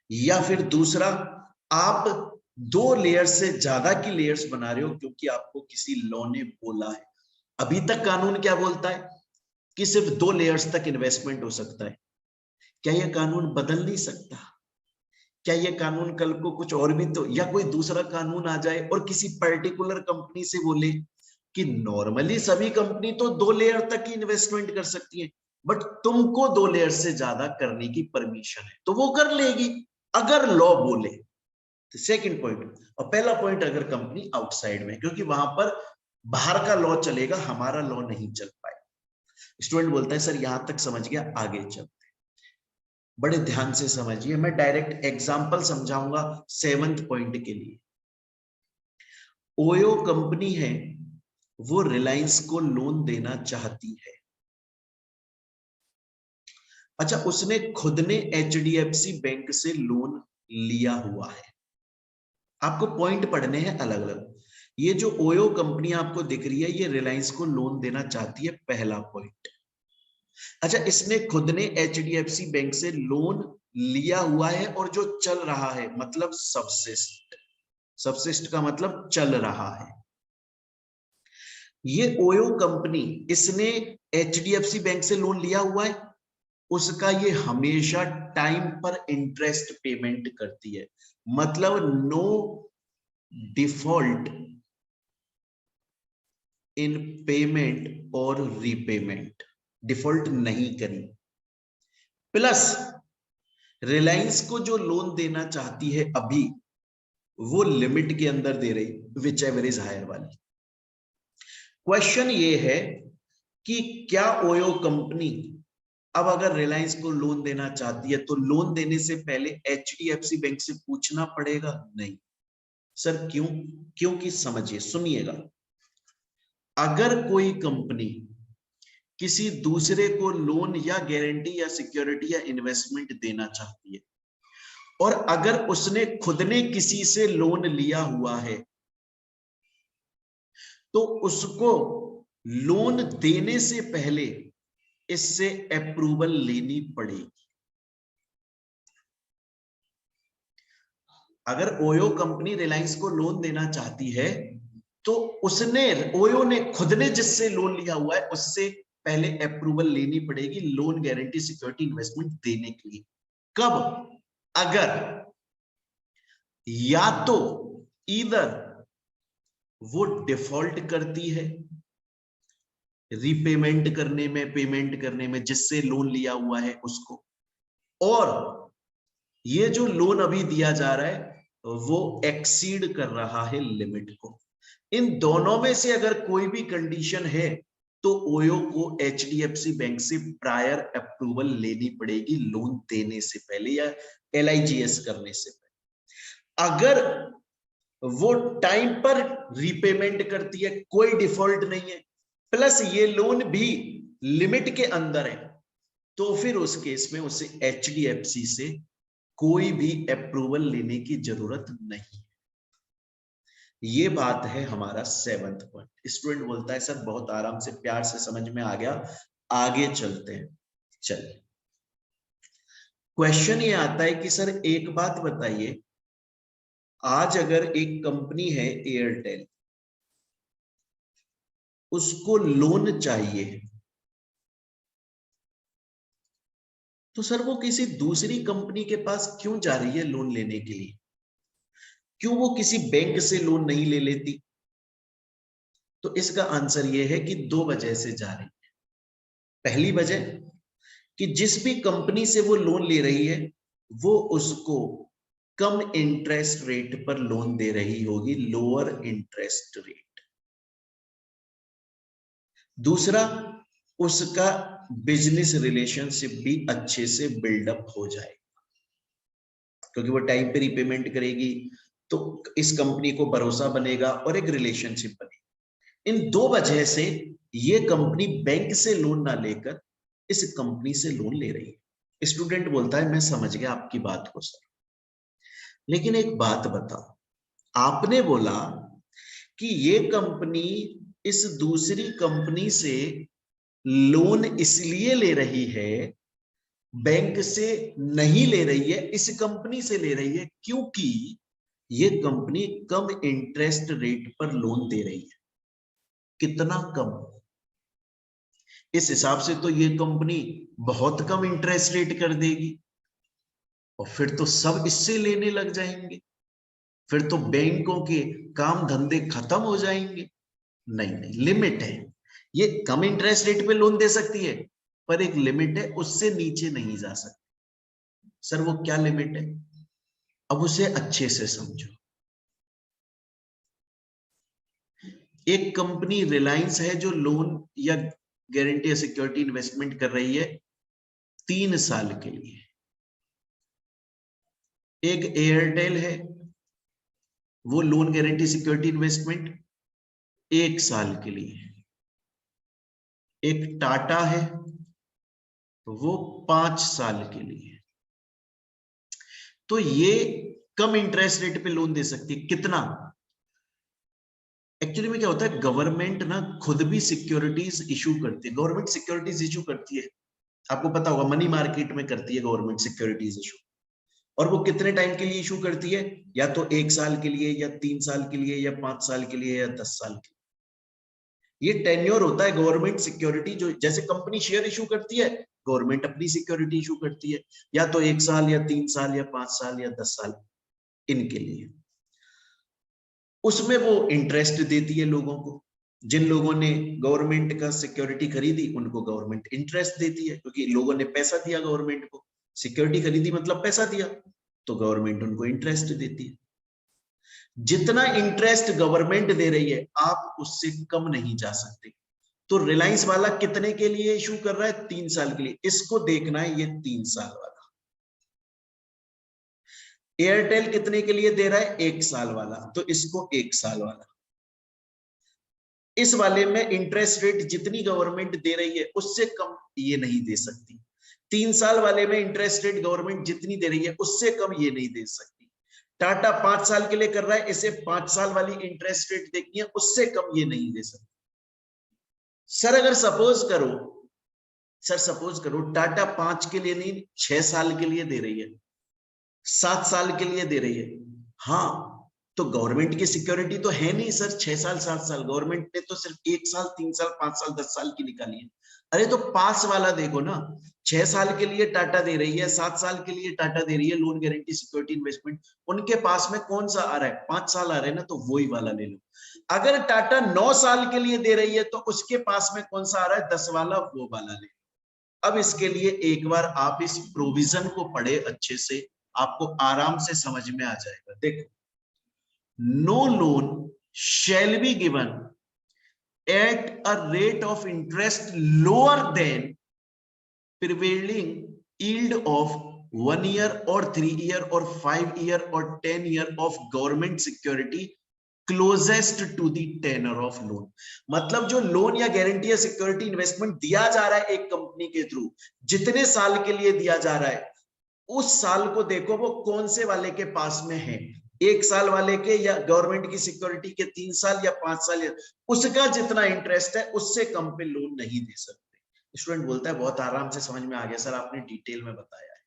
या फिर दूसरा, आप 2 लेयर से ज्यादा की लेयर्स बना रहे हो क्योंकि आपको किसी लॉ ने बोला है। अभी तक कानून क्या बोलता है कि सिर्फ 2 लेयर्स तक इन्वेस्टमेंट हो सकता है। क्या यह कानून बदल नहीं सकता? क्या ये कानून कल को कुछ और भी तो, या कोई दूसरा कानून आ जाए और किसी पर्टिकुलर कंपनी से बोले कि नॉर्मली सभी कंपनी तो 2 लेयर तक ही इन्वेस्टमेंट कर सकती है, बट तुमको 2 लेयर से ज्यादा करने की परमिशन है, तो वो कर लेगी अगर लॉ बोले। तो सेकंड पॉइंट। और पहला पॉइंट, अगर कंपनी आउटसाइड में, क्योंकि वहां पर बाहर का लॉ चलेगा, हमारा लॉ नहीं चल पाए। स्टूडेंट बोलता है सर यहां तक समझ गया, आगे चल। बड़े ध्यान से समझिए, मैं डायरेक्ट एग्जांपल समझाऊंगा 7th पॉइंट के लिए। ओयो कंपनी है, वो रिलायंस को लोन देना चाहती है। अच्छा, उसने खुद ने एचडीएफसी बैंक से लोन लिया हुआ है। आपको पॉइंट पढ़ने हैं अलग अलग। ये जो ओयो कंपनी आपको दिख रही है, ये रिलायंस को लोन देना चाहती है, पहला पॉइंट। अच्छा, इसने खुद ने एचडीएफसी बैंक से लोन लिया हुआ है और जो चल रहा है, मतलब सबसिस्ट। सबसिस्ट का मतलब चल रहा है। ये ओयो कंपनी, इसने एचडीएफसी बैंक से लोन लिया हुआ है, उसका ये हमेशा टाइम पर इंटरेस्ट पेमेंट करती है, मतलब नो डिफॉल्ट इन पेमेंट और रीपेमेंट, डिफॉल्ट नहीं करी। प्लस रिलायंस को जो लोन देना चाहती है अभी, वो लिमिट के अंदर दे रही, विच एवर इज हायर वाली। क्वेश्चन ये है कि क्या ओयो कंपनी अब अगर रिलायंस को लोन देना चाहती है तो लोन देने से पहले एचडीएफसी बैंक से पूछना पड़ेगा? नहीं सर, क्यों? क्योंकि समझिए, सुनिएगा, अगर कोई कंपनी किसी दूसरे को लोन या गारंटी या सिक्योरिटी या इन्वेस्टमेंट देना चाहती है, और अगर उसने खुद ने किसी से लोन लिया हुआ है, तो उसको लोन देने से पहले इससे अप्रूवल लेनी पड़ेगी। अगर ओयो कंपनी रिलायंस को लोन देना चाहती है, तो उसने, ओयो ने खुद ने जिससे लोन लिया हुआ है, उससे पहले अप्रूवल लेनी पड़ेगी लोन, गारंटी, सिक्योरिटी, इन्वेस्टमेंट देने के लिए। कब? अगर या तो इधर वो डिफॉल्ट करती है रीपेमेंट करने में, पेमेंट करने में, जिससे लोन लिया हुआ है उसको, और ये जो लोन अभी दिया जा रहा है वो एक्सीड कर रहा है लिमिट को। इन दोनों में से अगर कोई भी कंडीशन है, तो ओयो को एचडीएफसी बैंक से प्रायर अप्रूवल लेनी पड़ेगी लोन देने से पहले या एलआईजीएस करने से पहले। अगर वो टाइम पर रीपेमेंट करती है, कोई डिफॉल्ट नहीं है, प्लस ये लोन भी लिमिट के अंदर है, तो फिर उस केस में उसे एचडीएफसी से कोई भी अप्रूवल लेने की जरूरत नहीं। ये बात है हमारा 7th पॉइंट। स्टूडेंट बोलता है सर बहुत आराम से, प्यार से समझ में आ गया, आगे चलते हैं। चलिए, क्वेश्चन ये आता है कि सर एक बात बताइए, आज अगर एक कंपनी है एयरटेल, उसको लोन चाहिए, तो सर वो किसी दूसरी कंपनी के पास क्यों जा रही है लोन लेने के लिए? क्यों वो किसी बैंक से लोन नहीं ले लेती? तो इसका आंसर ये है कि 2 वजह से जा रही है। पहली वजह कि जिस भी कंपनी से वो लोन ले रही है, वो उसको कम इंटरेस्ट रेट पर लोन दे रही होगी, लोअर इंटरेस्ट रेट। दूसरा, उसका बिजनेस रिलेशनशिप भी अच्छे से बिल्डअप हो जाएगा, क्योंकि वो टाइम पे रिपेमेंट करेगी, तो इस कंपनी को भरोसा बनेगा और एक रिलेशनशिप बनेगा। इन 2 वजह से ये कंपनी बैंक से लोन ना लेकर इस कंपनी से लोन ले रही है। स्टूडेंट बोलता है मैं समझ गया आपकी बात को सर, लेकिन एक बात बताओ, आपने बोला कि ये कंपनी इस दूसरी कंपनी से लोन इसलिए ले रही है, बैंक से नहीं ले रही है, इस कंपनी से ले रही है क्योंकि ये कंपनी कम इंटरेस्ट रेट पर लोन दे रही है। कितना कम? इस हिसाब से तो ये कंपनी बहुत कम इंटरेस्ट रेट कर देगी और फिर तो सब इससे लेने लग जाएंगे, फिर तो बैंकों के काम धंधे खत्म हो जाएंगे। नहीं नहीं, लिमिट है। ये कम इंटरेस्ट रेट पे लोन दे सकती है, पर एक लिमिट है, उससे नीचे नहीं जा सकती। सर वो क्या लिमिट है? अब उसे अच्छे से समझो। एक कंपनी रिलायंस है जो लोन या गारंटी या सिक्योरिटी इन्वेस्टमेंट कर रही है 3 साल के लिए। एक एयरटेल है, वो लोन गारंटी सिक्योरिटी इन्वेस्टमेंट 1 साल के लिए। एक टाटा है, वो 5 साल के लिए। तो ये कम इंटरेस्ट रेट पे लोन दे सकती है। कितना? एक्चुअली में क्या होता है, गवर्नमेंट ना खुद भी सिक्योरिटीज इशू करती है। गवर्नमेंट सिक्योरिटीज इशू करती है, आपको पता होगा, मनी मार्केट में करती है गवर्नमेंट सिक्योरिटीज इशू। और वो कितने टाइम के लिए इशू करती है? या तो 1 साल के लिए, या 3 साल के लिए, या 5 साल के लिए, या 10 साल के लिए। ये टेन्योर होता है गवर्नमेंट सिक्योरिटी। जो जैसे कंपनी शेयर इशू करती है, गवर्नमेंट अपनी सिक्योरिटी इशू करती है, या तो 1 साल, या 3 साल, या 5 साल, या 10 साल इनके लिए। उसमें वो इंटरेस्ट देती है लोगों को। जिन लोगों ने गवर्नमेंट का सिक्योरिटी खरीदी उनको गवर्नमेंट इंटरेस्ट देती है, क्योंकि लोगों ने पैसा दिया गवर्नमेंट को। सिक्योरिटी खरीदी मतलब पैसा दिया, तो गवर्नमेंट उनको इंटरेस्ट देती है। जितना इंटरेस्ट गवर्नमेंट दे रही है, आप उससे कम नहीं जा सकते। तो रिलायंस वाला कितने के लिए इशू कर रहा है? 3 साल के लिए। इसको देखना है, ये 3 साल वाला। एयरटेल कितने के लिए दे रहा है? 1 साल वाला, तो इसको 1 साल वाला। इस वाले में इंटरेस्ट रेट जितनी गवर्नमेंट दे रही है उससे कम ये नहीं दे सकती। 3 साल वाले में इंटरेस्ट रेट गवर्नमेंट जितनी दे रही है उससे कम ये नहीं दे सकती। टाटा 5 साल के लिए कर रहा है, इसे 5 साल वाली इंटरेस्ट रेट देखनी है, उससे कम ये नहीं दे सकती। सर अगर सपोज करो टाटा 5 के लिए नहीं, 6 साल के लिए दे रही है, 7 साल के लिए दे रही है। हाँ, तो गवर्नमेंट की सिक्योरिटी तो है नहीं सर 6 साल 7 साल। गवर्नमेंट ने तो सिर्फ 1 साल, 3 साल, 5 साल, 10 साल की निकाली है। अरे तो पास वाला देखो ना, 6 साल के लिए टाटा दे रही है, 7 साल के लिए टाटा दे रही है लोन गारंटी सिक्योरिटी इन्वेस्टमेंट। उनके पास में कौन सा आ रहा है? 5 साल आ रहे हैं ना, तो वही वाला ले लो। अगर टाटा 9 साल के लिए दे रही है तो उसके पास में कौन सा आ रहा है? 10 वाला, वो वाला ले लो। अब इसके लिए एक बार आप इस प्रोविजन को पढ़े अच्छे से, आपको आराम से समझ में आ जाएगा। देखो, no loan shall be given at a rate of interest lower than prevailing yield of 1 year or 3 year or 5 year or 10 year of government security closest to the tenor of loan। मतलब जो लोन या गारंटी या सिक्योरिटी इन्वेस्टमेंट दिया जा रहा है एक कंपनी के थ्रू, जितने साल के लिए दिया जा रहा है, उस साल को देखो वो कौन से वाले के पास में है। 1 साल वाले के, या गवर्नमेंट की सिक्योरिटी के 3 साल या 5 साल, या उसका जितना इंटरेस्ट है उससे कम पे लोन नहीं दे सकते। स्टूडेंट बोलता है बहुत आराम से समझ में आ गया सर, आपने डिटेल में बताया है।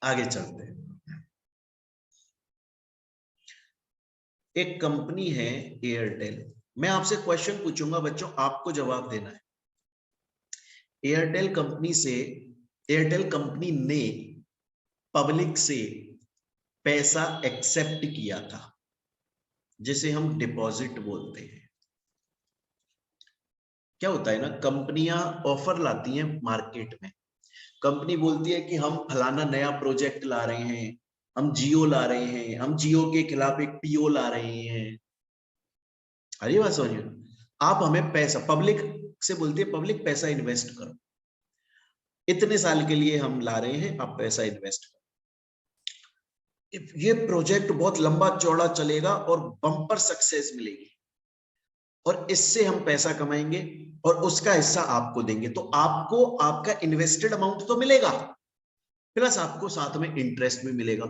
आगे चलते हैं। एक कंपनी है एयरटेल। मैं आपसे क्वेश्चन पूछूंगा बच्चों, आपको जवाब देना है। एयरटेल कंपनी ने पब्लिक से पैसा एक्सेप्ट किया था, जिसे हम डिपॉजिट बोलते हैं। क्या होता है ना, कंपनियां ऑफर लाती हैं मार्केट में। कंपनी बोलती है कि हम फलाना नया प्रोजेक्ट ला रहे हैं, हम जियो ला रहे हैं, हम जियो के खिलाफ एक पीओ ला रहे हैं। अरे बात समझिए, आप हमें पैसा, पब्लिक से बोलती है पब्लिक पैसा इन्वेस्ट करो, इतने साल के लिए हम ला रहे हैं, आप पैसा इन्वेस्ट करो। ये प्रोजेक्ट बहुत लंबा चौड़ा चलेगा और बम्पर सक्सेस मिलेगी, और इससे हम पैसा कमाएंगे और उसका हिस्सा आपको देंगे, तो आपको आपका इन्वेस्टेड अमाउंट तो मिलेगा। प्लस आपको साथ में इंटरेस्ट भी मिलेगा।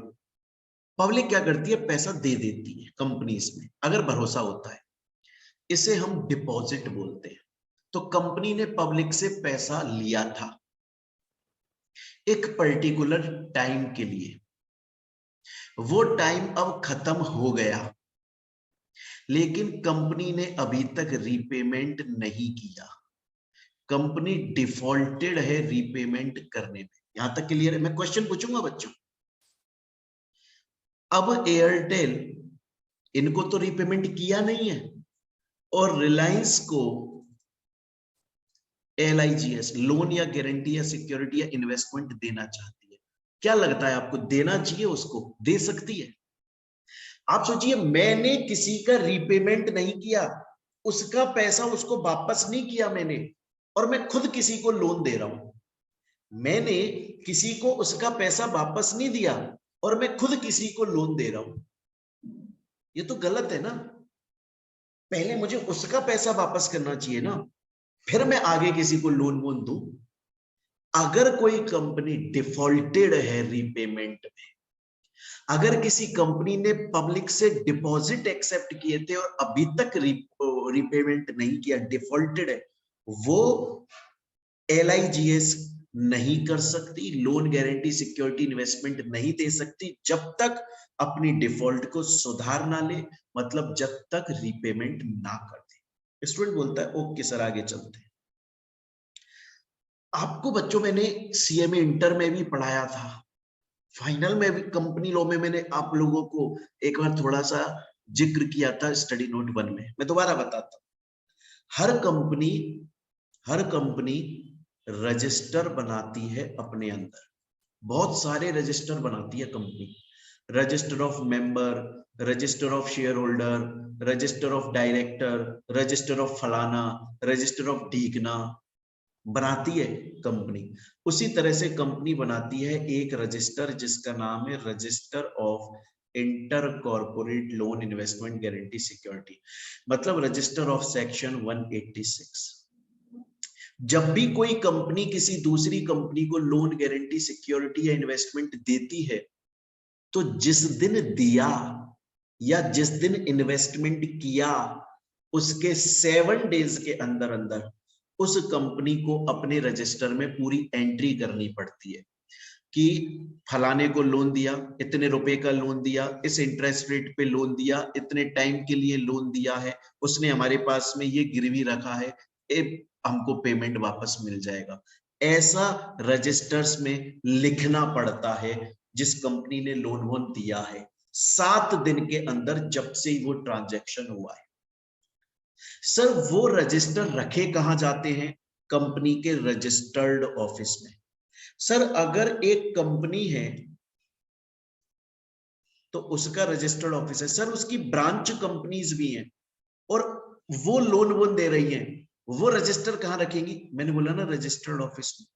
पब्लिक क्या करती है, पैसा दे देती है कंपनीज में अगर भरोसा होता है, इसे हम डिपॉजिट बोलते हैं। तो कंपनी ने पब्लिक से पैसा लिया था एक पर्टिकुलर टाइम के लिए, वो टाइम अब खत्म हो गया, लेकिन कंपनी ने अभी तक रीपेमेंट नहीं किया, कंपनी डिफॉल्टेड है रीपेमेंट करने में। यहां तक क्लियर है? मैं क्वेश्चन पूछूंगा बच्चों। अब एयरटेल इनको तो रीपेमेंट किया नहीं है, और रिलायंस को LIGS लोन या गारंटी या सिक्योरिटी या इन्वेस्टमेंट देना चाहती है। क्या लगता है आपको, देना चाहिए उसको? दे सकती है? आप सोचिए, मैंने किसी का रीपेमेंट नहीं किया, उसका पैसा उसको वापस नहीं किया मैंने, और मैं खुद किसी को लोन दे रहा हूं। मैंने किसी को उसका पैसा वापस नहीं दिया और मैं खुद किसी को लोन दे रहा हूं। ये तो गलत है ना। पहले मुझे उसका पैसा वापस करना चाहिए ना, फिर मैं आगे किसी को लोन वोन दूं। अगर कोई कंपनी डिफॉल्टेड है रीपेमेंट में, अगर किसी कंपनी ने पब्लिक से डिपॉजिट एक्सेप्ट किए थे और अभी तक रीपेमेंट नहीं किया, डिफॉल्टेड है, वो LIGS नहीं कर सकती, लोन गारंटी सिक्योरिटी इन्वेस्टमेंट नहीं दे सकती जब तक अपनी डिफॉल्ट को सुधार ना ले, मतलब जब तक रीपेमेंट ना कर दे। स्टूडेंट बोलता है ओके सर आगे चलते हैं। आपको बच्चों मैंने CMA इंटर में भी पढ़ाया था, फाइनल में भी कंपनी लॉ में मैंने आप लोगों को एक बार थोड़ा सा जिक्र किया था स्टडी नोट 1 में। मैं दोबारा बताता हूं। हर कंपनी रजिस्टर बनाती है अपने अंदर, बहुत सारे रजिस्टर बनाती है company. Register of member, register of share holder, register of director, register of फलाना, रजिस्टर ऑफ ढीकना, बनाती है कंपनी। उसी तरह से कंपनी बनाती है एक रजिस्टर जिसका नाम है register of inter corporate loan investment guarantee security, मतलब रजिस्टर ऑफ सेक्शन 186। जब भी कोई कंपनी किसी दूसरी कंपनी को लोन गारंटी सिक्योरिटी या इन्वेस्टमेंट देती है, तो जिस दिन दिया या जिस दिन इन्वेस्टमेंट किया, उसके 7 डेज के अंदर अंदर उस कंपनी को अपने रजिस्टर में पूरी एंट्री करनी पड़ती है कि फलाने को लोन दिया, इतने रुपए का लोन दिया, इस इंटरेस्ट रेट पे लोन दिया, इतने टाइम के लिए लोन दिया है, उसने हमारे पास में ये गिरवी रखा है, हमको पेमेंट वापस मिल जाएगा। ऐसा रजिस्टर्स में लिखना पड़ता है जिस कंपनी ने लोन वोन दिया है, 7 दिन के अंदर जब से वो ट्रांजैक्शन हुआ है। सर वो रजिस्टर रखे कहां जाते हैं? कंपनी के रजिस्टर्ड ऑफिस में। सर अगर एक कंपनी है तो उसका रजिस्टर्ड ऑफिस है, सर उसकी ब्रांच कंपनीज भी हैं और वो लोन वोन दे रही हैं, वो रजिस्टर कहां रखेंगी? मैंने बोला ना रजिस्टर्ड ऑफिस में।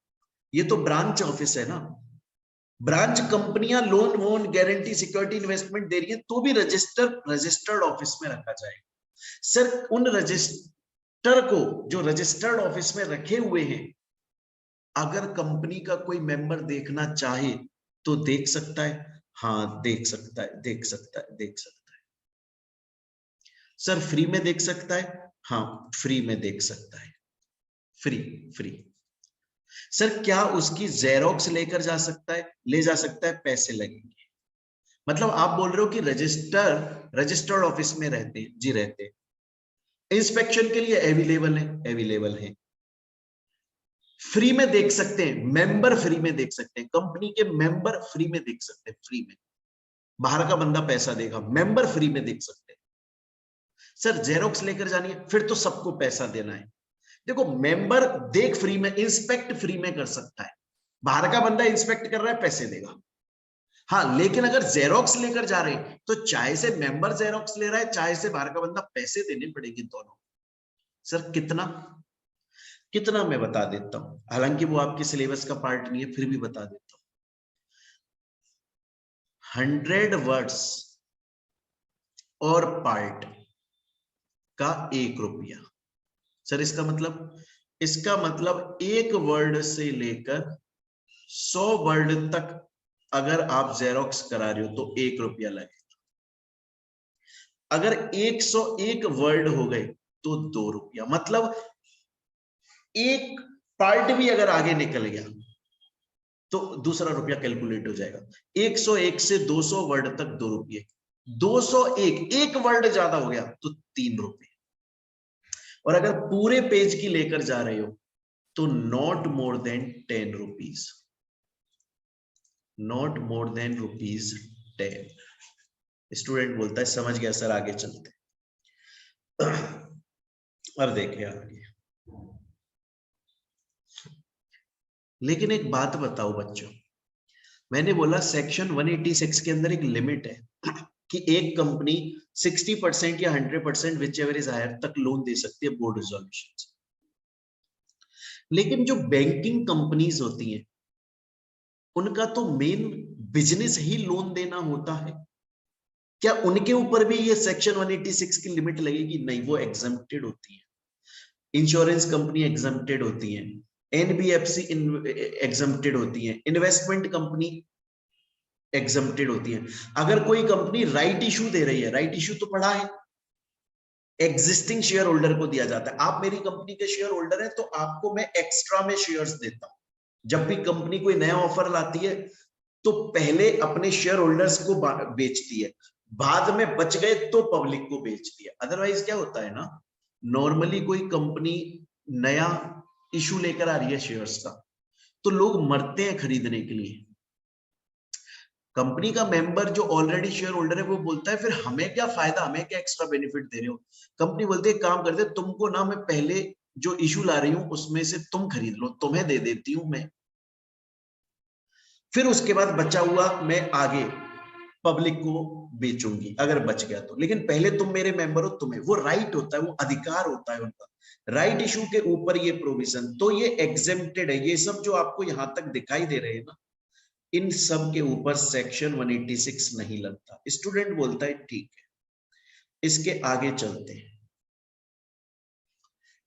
ये तो ब्रांच ऑफिस है ना, ब्रांच कंपनियां लोन वोन गारंटी सिक्योरिटी इन्वेस्टमेंट दे रही है तो भी रजिस्टर्ड ऑफिस में रखा जाएगा। सर उन रजिस्टर को जो रजिस्टर्ड ऑफिस में रखे हुए हैं, अगर कंपनी का कोई मेंबर देखना चाहे तो देख सकता है। हाँ देख सकता है, देख सकता है, देख सकता है। सर फ्री में देख सकता है? हाँ फ्री में देख सकता है, फ्री फ्री। सर क्या उसकी जेरोक्स लेकर जा सकता है? ले जा सकता है, पैसे लगेंगे। मतलब आप बोल रहे हो कि रजिस्टर्ड ऑफिस में रहते हैं? जी रहते हैं। इंस्पेक्शन के लिए अवेलेबल है? अवेलेबल है। फ्री में देख सकते हैं, मेंबर फ्री में देख सकते हैं, कंपनी के मेंबर फ्री में देख सकते हैं, फ्री में। बाहर का बंदा पैसा देगा, मेंबर फ्री में देख सकते हैं। सर जेरोक्स लेकर जानी है, फिर तो सबको पैसा देना है। देखो मेंबर देख फ्री में, इंस्पेक्ट फ्री में कर सकता है, बाहर का बंदा इंस्पेक्ट कर रहा है पैसे देगा। हाँ लेकिन अगर जेरोक्स लेकर जा रहे हैं तो चाहे से मेंबर जेरोक्स ले रहा है, चाहे से बाहर का बंदा, पैसे देने पड़ेंगे दोनों। सर कितना? कितना मैं बता देता हूं, हालांकि वो आपके सिलेबस का पार्ट नहीं है, फिर भी बता देता हूं। 100 वर्ड्स और पार्ट का 1 रुपया। सर इसका मतलब एक वर्ड से लेकर 100 वर्ड तक अगर आप जेरोक्स करा रहे हो तो 1 रुपया लगेगा। अगर 101 वर्ड हो गए तो 2 रुपया। मतलब एक पार्ट भी अगर आगे निकल गया तो दूसरा रुपया कैलकुलेट हो जाएगा। 101 से 200 वर्ड तक 2 रुपये, 201 एक वर्ड ज्यादा हो गया तो 3 रुपये। और अगर पूरे पेज की लेकर जा रहे हो तो not more than 10 rupees, not more than rupees 10। Student बोलता है समझ गया सर, आगे चलते। अब देखिए आगे। लेकिन एक बात बताओ बच्चों, मैंने बोला सेक्शन 186 के अंदर एक लिमिट है कि एक कंपनी 60% या 100% विच एवर इज हायर तक लोन दे सकती है बोर्ड रिजोल्यूशन से। लेकिन जो बैंकिंग कंपनीज होती हैं उनका तो मेन बिजनेस ही लोन देना होता है। क्या उनके ऊपर भी ये सेक्शन 186 की लिमिट लगेगी? नहीं, वो एग्जम्प्टेड होती है। इंश्योरेंस कंपनी एग्जम्प्टेड होती है, एनबीएफसी एग्जम्प्टेड होती है, इन्वेस्टमेंट कंपनी एग्जम्प्टेड होती है। अगर कोई कंपनी राइट इशू दे रही है, राइट इशू तो पढ़ा है, एग्जिस्टिंग शेयर होल्डर को दिया जाता है। आप मेरी कंपनी के शेयर होल्डर हैं तो आपको मैं एक्स्ट्रा में शेयर्स देता हूं। जब भी कंपनी कोई नया ऑफर लाती है तो पहले अपने शेयर होल्डर्स को बेचती है, बाद में बच गए तो पब्लिक को बेचती है। अदरवाइज क्या होता है ना, नॉर्मली कोई कंपनी नया इशू लेकर आ रही है शेयर्स का तो लोग मरते हैं खरीदने के लिए। कंपनी का मेंबर जो ऑलरेडी शेयर होल्डर है वो बोलता है फिर हमें क्या फायदा, हमें क्या एक्स्ट्रा बेनिफिट दे रहे हो। कंपनी बोलती है काम करते, तुमको ना मैं पहले जो इशू ला रही हूं उसमें से तुम खरीद लो, तुम्हें दे देती हूं मैं, फिर उसके बाद बचा हुआ मैं आगे पब्लिक को बेचूंगी अगर बच गया तो। लेकिन पहले तुम मेरे मेंबर हो, तुम्हें वो राइट होता है, वो अधिकार होता है उनका। राइट इशू के ऊपर ये प्रोविजन, तो ये एग्जेम्प्टेड है। ये सब जो आपको यहां तक दिखाई दे रहे हैं ना, इन सब के ऊपर सेक्शन 186 नहीं लगता। स्टूडेंट बोलता है ठीक है, इसके आगे चलते हैं।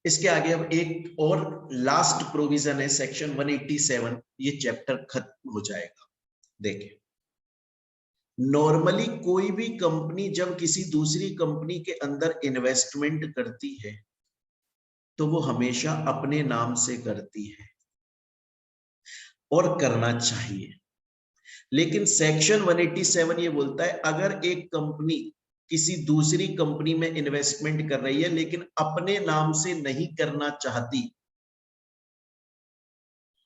इसके आगे अब एक और लास्ट प्रोविजन है सेक्शन 187, ये चैप्टर खत्म हो जाएगा। देखिए, नॉर्मली कोई भी कंपनी जब किसी दूसरी कंपनी के अंदर इन्वेस्टमेंट करती है तो वो हमेशा अपने नाम से करती है और करना चाहिए। लेकिन सेक्शन 187 ये बोलता है अगर एक कंपनी किसी दूसरी कंपनी में इन्वेस्टमेंट कर रही है लेकिन अपने नाम से नहीं करना चाहती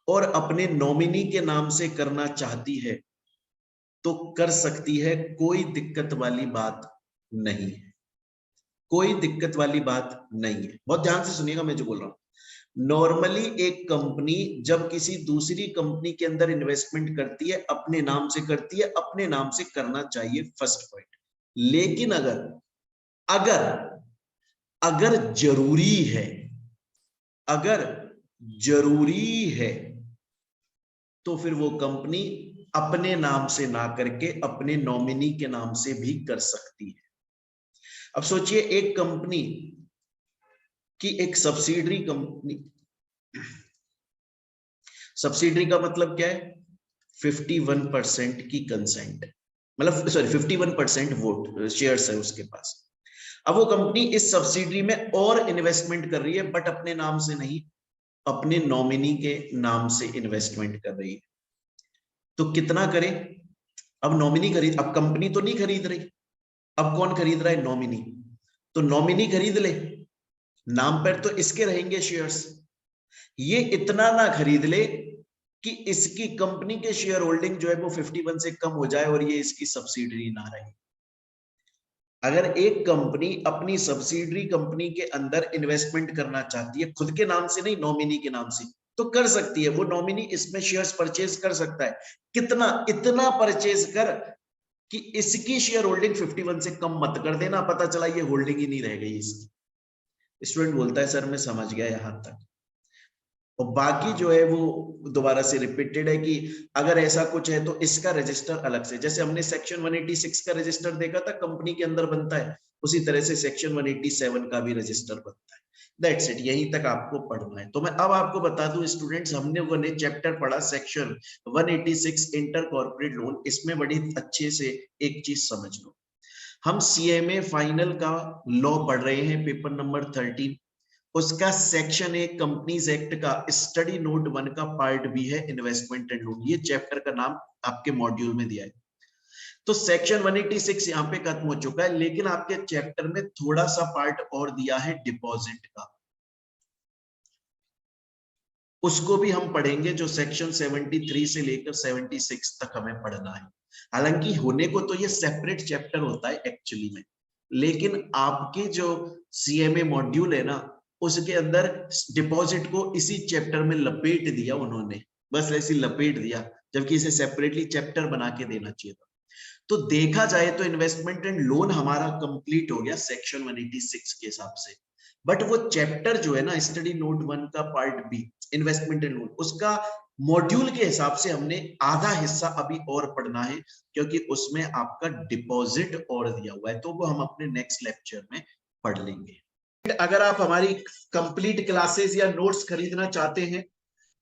और अपने नॉमिनी के नाम से करना चाहती है तो कर सकती है, कोई दिक्कत वाली बात नहीं है, कोई दिक्कत वाली बात नहीं है। बहुत ध्यान से सुनिएगा मैं जो बोल रहा हूं। नॉर्मली एक कंपनी जब किसी दूसरी कंपनी के अंदर इन्वेस्टमेंट करती है अपने नाम से करती है, अपने नाम से करना चाहिए, फर्स्ट पॉइंट। लेकिन अगर अगर अगर जरूरी है, अगर जरूरी है तो फिर वो कंपनी अपने नाम से ना करके अपने नॉमिनी के नाम से भी कर सकती है। अब सोचिए एक कंपनी की एक सब्सिडरी कंपनी, सब्सिडरी का मतलब क्या है, 51% की कंसेंट, मतलब सॉरी 51% वोट शेयर्स है उसके पास। अब वो कंपनी इस सब्सिडरी में और इन्वेस्टमेंट कर रही है बट अपने नाम से नहीं, अपने नॉमिनी के नाम से इन्वेस्टमेंट कर रही है। तो कितना करे? अब नॉमिनी खरीद, अब कंपनी तो नहीं खरीद रही, अब कौन खरीद रहा है? नॉमिनी। तो नॉमिनी खरीद ले, नाम पर तो इसके रहेंगे शेयर्स। ये इतना ना खरीद ले कि इसकी कंपनी के शेयर होल्डिंग जो है वो 51 से कम हो जाए और ये इसकी सब्सिडरी ना रहे। अगर एक कंपनी अपनी सब्सिडरी कंपनी के अंदर इन्वेस्टमेंट करना चाहती है, खुद के नाम से नहीं, नॉमिनी के नाम से, तो कर सकती है। वो नॉमिनी इसमें शेयर्स परचेज कर सकता है। कितना? इतना परचेज कर कि इसकी शेयर होल्डिंग 51 से कम मत कर देना, पता चला ये होल्डिंग ही नहीं रह गई इसकी। स्टूडेंट बोलता है सर मैं समझ गया यहां तक, और बाकी जो है वो दोबारा से रिपीटेड है कि अगर ऐसा कुछ है तो इसका रजिस्टर अलग से, जैसे हमने सेक्शन 186 का रजिस्टर देखा था कंपनी के अंदर बनता है, उसी तरह से सेक्शन 187 का भी रजिस्टर बनता है। दैट्स इट, यहीं तक आपको पढ़ना है। तो मैं अब आपको बता दूं स्टूडेंट्स, हमने वो ने चैप्टर पढ़ा सेक्शन 186 इंटर कॉर्पोरेट लोन। इसमें बड़ी अच्छे से एक चीज समझ लो, हम सीएमए फाइनल का लॉ पढ़ रहे हैं, पेपर नंबर 13, उसका सेक्शन 1 कंपनीज एक्ट का स्टडी नोट 1 का पार्ट भी है इन्वेस्टमेंट एंड लोन। ये चैप्टर का नाम आपके मॉड्यूल में दिया है। तो सेक्शन 186 यहाँ पे खत्म हो चुका है, लेकिन आपके चैप्टर में थोड़ा सा पार्ट और दिया है डिपॉजिट का, उसको भी हम पढ़ेंगे, जो सेक्शन 73 से लेकर 76 तक हमें पढ़ना है। हालांकि होने को तो ये सेपरेट चैप्टर होता है एक्चुअली में, लेकिन आपके जो सीएमए मॉड्यूल है ना, उसके अंदर डिपॉजिट को इसी चैप्टर में लपेट दिया उन्होंने, बस ऐसी लपेट दिया, जबकि इसे सेपरेटली चैप्टर बना के देना चाहिए था। तो देखा जाए तो इन्वेस्टमेंट एंड लोन हमारा कंप्लीट हो गया सेक्शन 186 के हिसाब से, बट वो चैप्टर जो है ना स्टडी नोट 1 का part B investment and loan, उसका मॉड्यूल के हिसाब से हमने आधा हिस्सा अभी और पढ़ना है, क्योंकि उसमें आपका डिपॉजिट और दिया हुआ है, तो वो हम अपने नेक्स्ट लेक्चर में पढ़ लेंगे। अगर आप हमारी कंप्लीट क्लासेस या नोट्स खरीदना चाहते हैं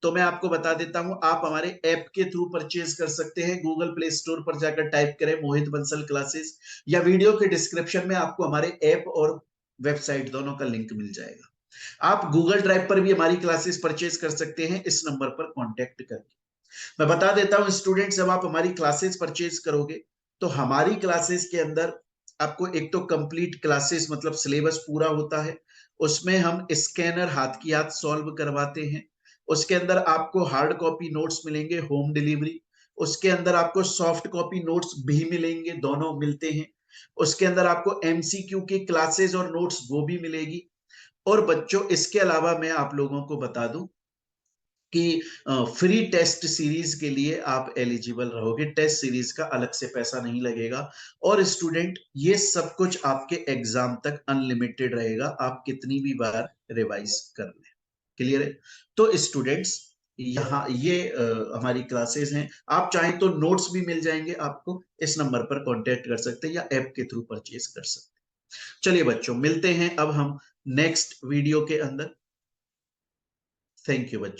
तो मैं आपको बता देता हूं, आप हमारे ऐप के थ्रू परचेज कर सकते हैं। गूगल प्ले स्टोर पर जाकर टाइप करें मोहित बंसल क्लासेस, या वीडियो के डिस्क्रिप्शन में आपको हमारे ऐप और वेबसाइट दोनों का लिंक मिल जाएगा। आप गूगल ड्राइव पर भी हमारी क्लासेस परचेज कर सकते हैं इस नंबर पर कॉन्टेक्ट करके। मैं बता देता हूं स्टूडेंट्स, जब आप हमारी क्लासेस परचेज करोगे तो हमारी क्लासेस के अंदर आपको एक तो कंप्लीट क्लासेस मतलब सिलेबस पूरा होता है, उसमें हम स्कैनर हाथ की हाथ सॉल्व करवाते हैं। उसके अंदर आपको हार्ड कॉपी नोट्स मिलेंगे होम डिलीवरी, उसके अंदर आपको सॉफ्ट कॉपी नोट्स भी मिलेंगे, दोनों मिलते हैं। उसके अंदर आपको एमसीक्यू की क्लासेस और नोट्स वो भी मिलेगी। और बच्चों इसके अलावा मैं आप लोगों को बता दूं कि फ्री टेस्ट सीरीज के लिए आप एलिजिबल रहोगे, टेस्ट सीरीज का अलग से पैसा नहीं लगेगा। और स्टूडेंट ये सब कुछ आपके एग्जाम तक अनलिमिटेड रहेगा, आप कितनी भी बार रिवाइज कर लें। क्लियर है? तो स्टूडेंट्स यहाँ ये हमारी क्लासेस हैं, आप चाहें तो नोट्स भी मिल जाएंगे आपको, इस नंबर पर कांटेक्ट कर सकते हैं या ऐप के थ्रू परचेज कर सकते हैं। चलिए बच्चों, मिलते हैं अब हम नेक्स्ट वीडियो के अंदर। थैंक यू बच्चों।